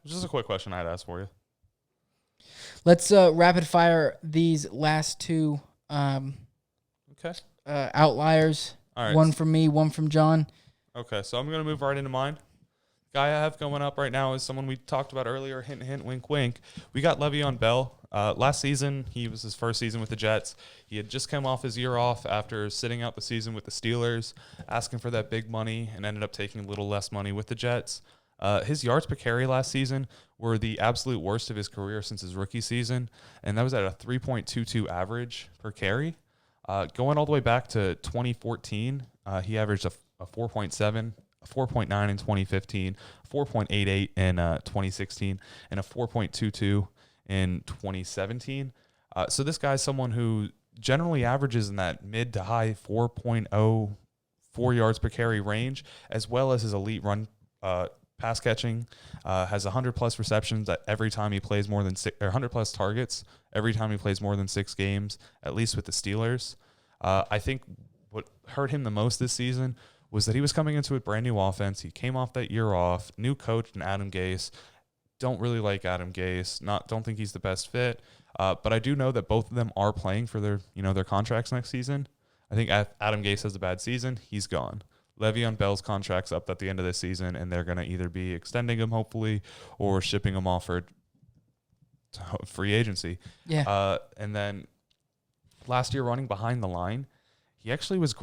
Just a quick question I had to ask for you. Let's rapid fire these last 2 outliers. All right. One from me, one from John. Okay, so I'm going to move right into mine. Guy I have going up right now is someone we talked about earlier. Hint, hint, wink, wink. We got Le'Veon Bell. Last season, he was his first season with the Jets. He had just come off his year off after sitting out the season with the Steelers, asking for that big money, and ended up taking a little less money with the Jets. His yards per carry last season were the absolute worst of his career since his rookie season, and that was at a 3.22 average per carry. Going all the way back to 2014, he averaged a 4.7, a 4.9 in 2015, 4.88 in 2016, and a 4.22 in 2017. So this guy's someone who generally averages in that mid to high 4.0 4 yards per carry range, as well as his elite run pass catching, has 100 plus receptions every time he plays more than 6, or 100 plus targets every time he plays more than 6 games, at least with the Steelers. I think what hurt him the most this season was that he was coming into a brand new offense. He came off that year off, new coach and Adam Gase. Don't really like Adam Gase. Don't think he's the best fit. But I do know that both of them are playing for their contracts next season. I think Adam Gase has a bad season. He's gone. Le'Veon Bell's contract's up at the end of this season, and they're going to either be extending him, hopefully, or shipping him off for free agency. Yeah. And then last year, running behind the line, he actually was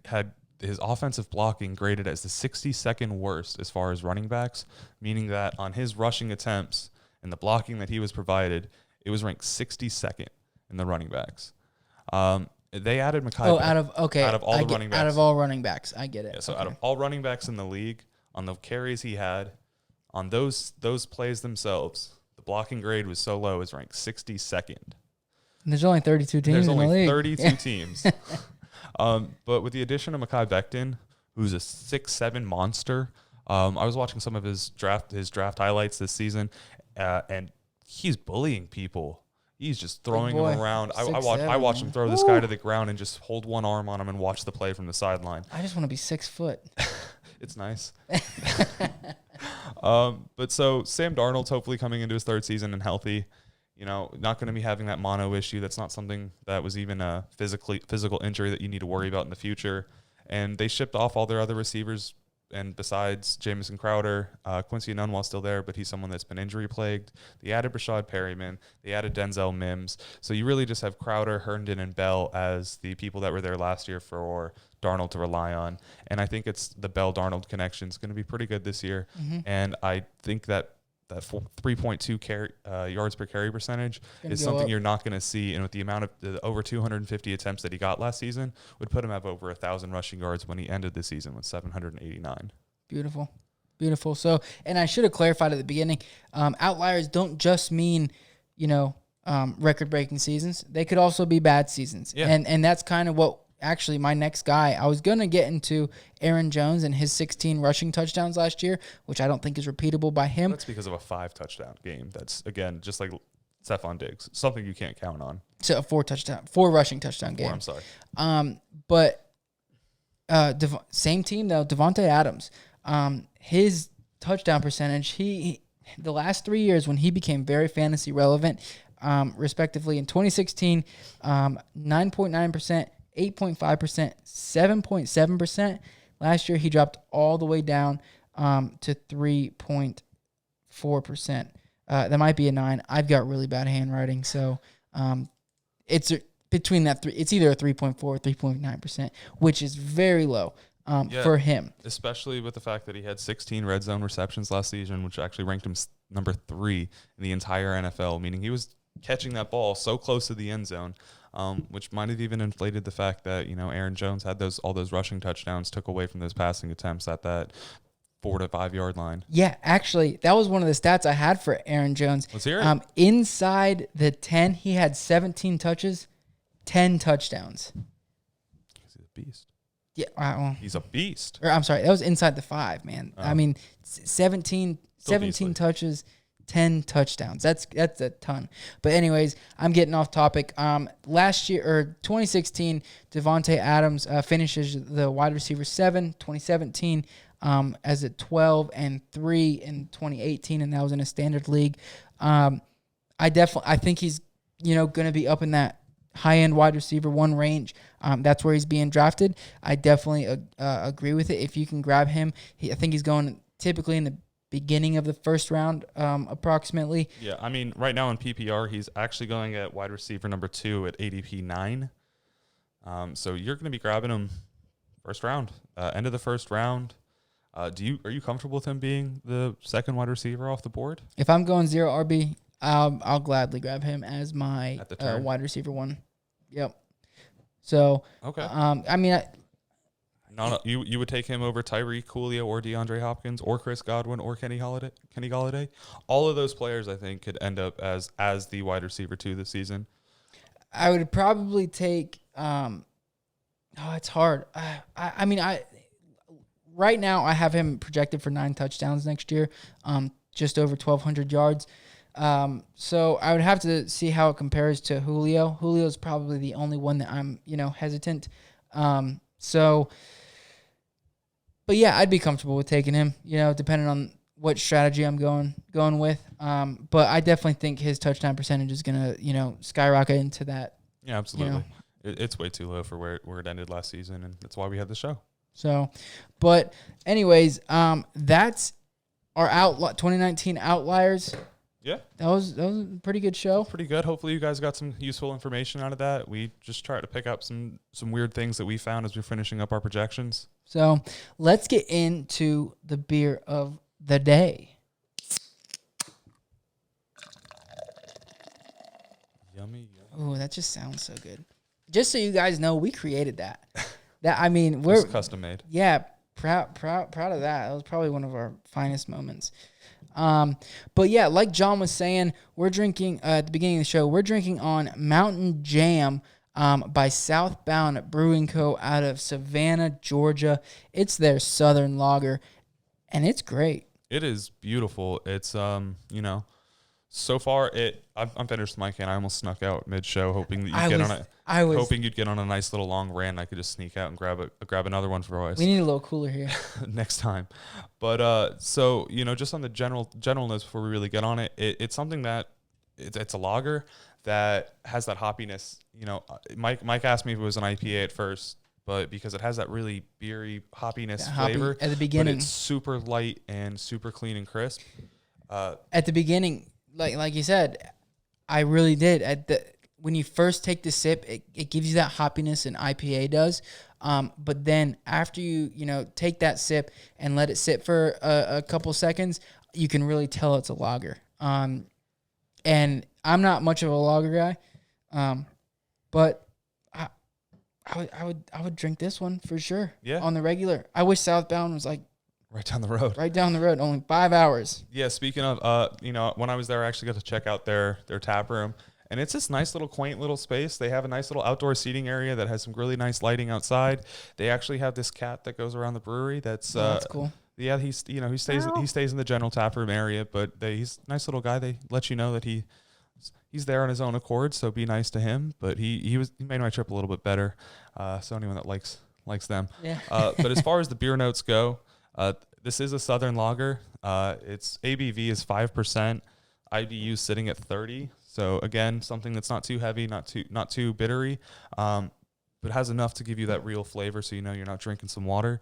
had his offensive blocking graded as the 62nd worst as far as running backs, meaning that on his rushing attempts and the blocking that he was provided, it was ranked 62nd in the running backs. They added Mekhi. Out of all the running backs. Out of all running backs, I get it. Yeah, so out of all running backs in the league, on the carries he had, on those plays themselves, the blocking grade was so low, it was ranked 62nd. And there's only 32 teams in the league. There's only 32 teams. But with the addition of Mekhi Becton, who's a 6'7" monster, I was watching some of his draft highlights this season, and he's bullying people. He's just throwing him around. I watch him throw this guy to the ground and just hold one arm on him and watch the play from the sideline. I just want to be 6 foot. It's nice. But so Sam Darnold's hopefully coming into his 3rd season and healthy. Not going to be having that mono issue. That's not something that was even a physical injury that you need to worry about in the future. And they shipped off all their other receivers. And besides Jamison Crowder, Quincy Nunwall's still there, but he's someone that's been injury plagued. They added Rashad Perryman. They added Denzel Mims. So you really just have Crowder, Herndon, and Bell as the people that were there last year for Darnold to rely on. And I think it's the Bell-Darnold connection is going to be pretty good this year. Mm-hmm. And I think that 3.2 yards per carry percentage is something you're not going to see. And with the amount of the over 250 attempts that he got last season, would put him at over 1,000 rushing yards when he ended the season with 789. Beautiful. So, and I should have clarified at the beginning, outliers don't just mean, record-breaking seasons. They could also be bad seasons. Yeah. And that's kind of what actually my next guy, I was going to get into Aaron Jones and his 16 rushing touchdowns last year, which I don't think is repeatable by him. That's because of a 5-touchdown game. That's, again, just like Stefon Diggs, something you can't count on. So a 4 rushing touchdown game. I'm sorry. But same team, though, Davante Adams, his touchdown percentage, he the last 3 years when he became very fantasy relevant, respectively, in 2016, 9.9%, 8.5%, 7.7%. Last year, he dropped all the way down to 3.4%. That might be a 9. I've got really bad handwriting, so it's between that three. It's either a 3.4 or 3.9%, which is very low for him. Especially with the fact that he had 16 red zone receptions last season, which actually ranked him number 3 in the entire NFL, meaning he was catching that ball so close to the end zone. Which might have even inflated the fact that, Aaron Jones had all those rushing touchdowns, took away from those passing attempts at that 4 to 5 yard line. Yeah, actually, that was one of the stats I had for Aaron Jones. Let's hear it. Inside the 10, he had 17 touches, 10 touchdowns. He's a beast. Yeah, he's a beast. Or I'm sorry, that was inside the 5, man. I mean, 17 touches, 10 touchdowns. That's a ton. But anyways, I'm getting off topic. Last year, or 2016, Davante Adams finishes the wide receiver 7. 2017, as a 12 and 3 in 2018, and that was in a standard league. I think he's going to be up in that high-end wide receiver 1 range. That's where he's being drafted. I definitely agree with it. If you can grab him, I think he's going typically in the beginning of the first round, approximately. Yeah, I mean, right now in PPR, he's actually going at wide receiver number 2 at ADP 9. So you're going to be grabbing him first round, end of the first round. Are you comfortable with him being the second wide receiver off the board? If I'm going 0 RB, I'll gladly grab him as my wide receiver 1. Yep. So, okay. I mean, you would take him over Tyreek, Coolio, or DeAndre Hopkins, or Chris Godwin, or Kenny Golladay. All of those players, I think, could end up as the wide receiver 2 this season. I would probably take. It's hard. I mean, right now I have him projected for 9 touchdowns next year, just over 1,200 yards. So I would have to see how it compares to Julio. Julio's probably the only one that I'm, hesitant. But yeah, I'd be comfortable with taking him, depending on what strategy I'm going with. But I definitely think his touchdown percentage is going to, skyrocket into that. Yeah, absolutely. It's way too low for where it ended last season, and that's why we had the show. So, but anyways, that's our 2019 Outliers. Yeah. That was a pretty good show. Pretty good. Hopefully you guys got some useful information out of that. We just tried to pick up some weird things that we found as we're finishing up our projections. So let's get into the beer of the day. Yummy. Oh, that just sounds so good. Just so you guys know, we created that. We're custom made. Yeah, proud of that. That was probably one of our finest moments. But yeah, like John was saying, we're drinking at the beginning of the show. We're drinking on Mountain Jam by Southbound Brewing Co. out of Savannah, Georgia. It's their Southern lager, and it's great. It is beautiful. It's so far I'm finished my can. I almost snuck out mid-show, hoping that hoping you'd get on a nice little long rant. I could just sneak out and grab another one for us. We need a little cooler here next time. But so just on the generalness before we really get on it, it's something that it's a lager that has that hoppiness. Mike asked me if it was an IPA at first, but because it has that really beery hoppiness flavor at the beginning, but it's super light and super clean and crisp. At the beginning, like you said, I really did. When you first take the sip, it gives you that hoppiness an IPA does. But then after you take that sip and let it sit for a couple seconds, you can really tell it's a lager. And I'm not much of a lager guy, but I would drink this one for sure. Yeah. On the regular. I wish Southbound was like right down the road. Right down the road, only 5 hours. Yeah, speaking of, when I was there, I actually got to check out their tap room. And it's this nice little quaint little space. They have a nice little outdoor seating area that has some really nice lighting outside. They actually have this cat that goes around the brewery. That's cool. Yeah, he stays in the general tap room area, but he's a nice little guy. They let you know that he's there on his own accord, so be nice to him. But he made my trip a little bit better. So anyone that likes them. Yeah. But as far as the beer notes go, this is a Southern lager. Its ABV is 5%. IBU sitting at 30. So again, something that's not too heavy, not too bittery, but has enough to give you that real flavor, so you're not drinking some water.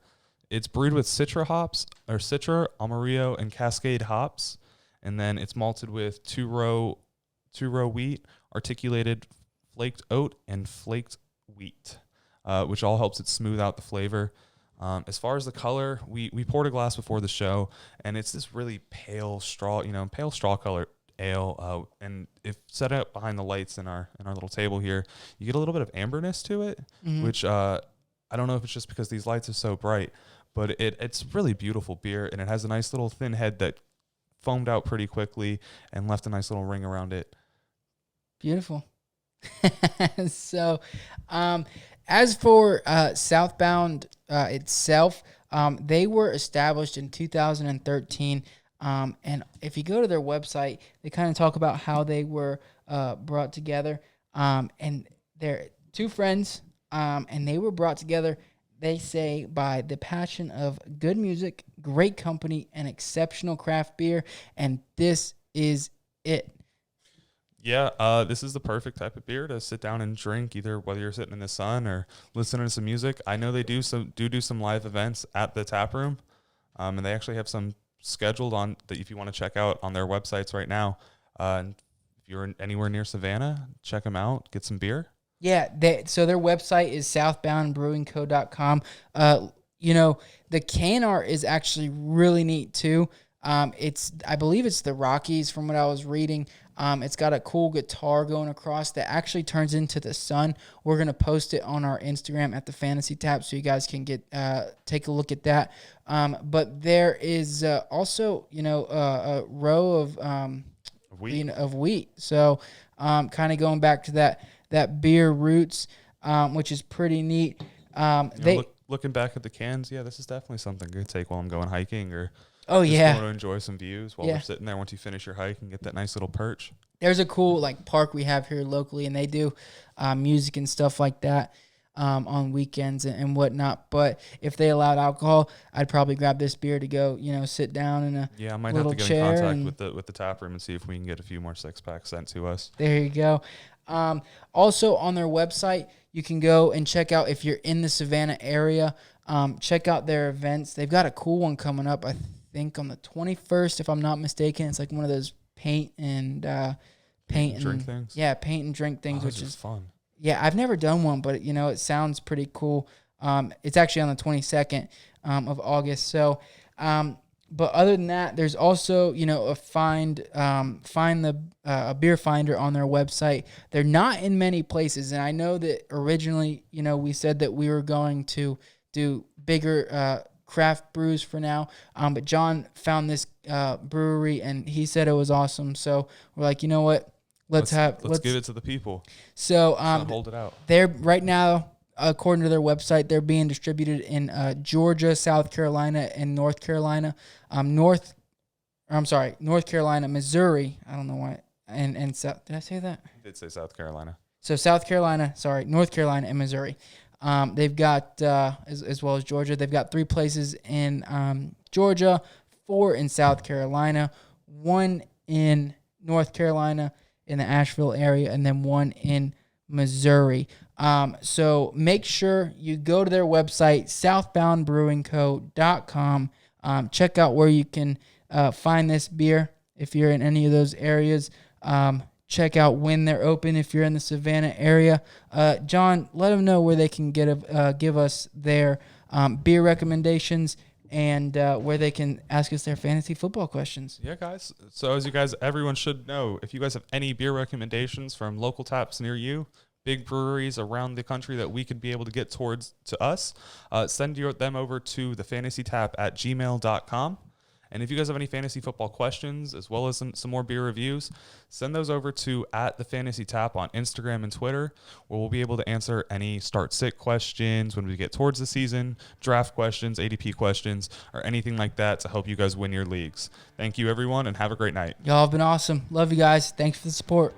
It's brewed with Citra hops, or Citra, Amarillo, and Cascade hops, and then it's malted with two-row wheat, articulated flaked oat, and flaked wheat, which all helps it smooth out the flavor. As far as the color, we poured a glass before the show, and it's this really pale straw color ale, and if set up behind the lights in our little table here, you get a little bit of amberness to it, which I don't know if it's just because these lights are so bright, but it's really beautiful beer, and it has a nice little thin head that foamed out pretty quickly and left a nice little ring around it. Beautiful. So, as for Southbound itself, they were established in 2013. And if you go to their website, they kind of talk about how they were brought together. And they're two friends, and they were brought together, they say, by the passion of good music, great company, and exceptional craft beer. And this is it. Yeah, this is the perfect type of beer to sit down and drink, either whether you're sitting in the sun or listening to some music. I know they do some live events at the tap room, and they actually have some scheduled on that if you want to check out on their websites right now. And if you're anywhere near Savannah, check them out. Get some beer. Yeah, so their website is southboundbrewingco.com. The can art is actually really neat too. I believe it's the Rockies from what I was reading. It's got a cool guitar going across that actually turns into the sun. We're going to post it on our Instagram at the Fantasy Tap so you guys can take a look at that. But there is also, a row of wheat. So kind of going back to that beer roots, which is pretty neat. Looking back at the cans, yeah, this is definitely something good to take while I'm going hiking or going to enjoy some views while we're sitting there once you finish your hike and get that nice little perch. There's a cool park we have here locally, and they do music and stuff like that on weekends and whatnot. But if they allowed alcohol, I'd probably grab this beer to go, sit down in a I might little have to get in chair contact with the tap room and see if we can get a few more 6-packs sent to us. There you go. Also on their website, you can go and check out if you're in the Savannah area. Check out their events. They've got a cool one coming up, I think on the 21st, if I'm not mistaken. It's like one of those paint and drink things. Yeah, paint and drink things, which is fun. Yeah, I've never done one, but it sounds pretty cool. It's actually on the 22nd of August. So, but other than that, there's also find a beer finder on their website. They're not in many places, and I know that originally we said that we were going to do bigger craft brews for now. But John found this brewery, and he said it was awesome. So we're like, you know what? Let's give it to the people. So hold it out. They're right now, according to their website, they're being distributed in Georgia, South Carolina, and North Carolina. North Carolina, Missouri. I don't know why. And South. Did I say that? You did say South Carolina. So North Carolina, and Missouri. They've got as well as Georgia. They've got 3 places in Georgia, 4 in South Carolina, 1 in North Carolina in the Asheville area, and then 1 in Missouri. So make sure you go to their website, southboundbrewingco.com. Check out where you can find this beer if you're in any of those areas. Check out when they're open if you're in the Savannah area. John, let them know where they can give us their beer recommendations and where they can ask us their fantasy football questions. Yeah, guys. So as everyone should know, if you guys have any beer recommendations from local taps near you, big breweries around the country that we could be able to get towards to us, send them over to thefantasytap@gmail.com. And if you guys have any fantasy football questions, as well as some more beer reviews, send those over to @thefantasytap on Instagram and Twitter, where we'll be able to answer any start-sit questions when we get towards the season, draft questions, ADP questions, or anything like that to help you guys win your leagues. Thank you, everyone, and have a great night. Y'all have been awesome. Love you guys. Thanks for the support.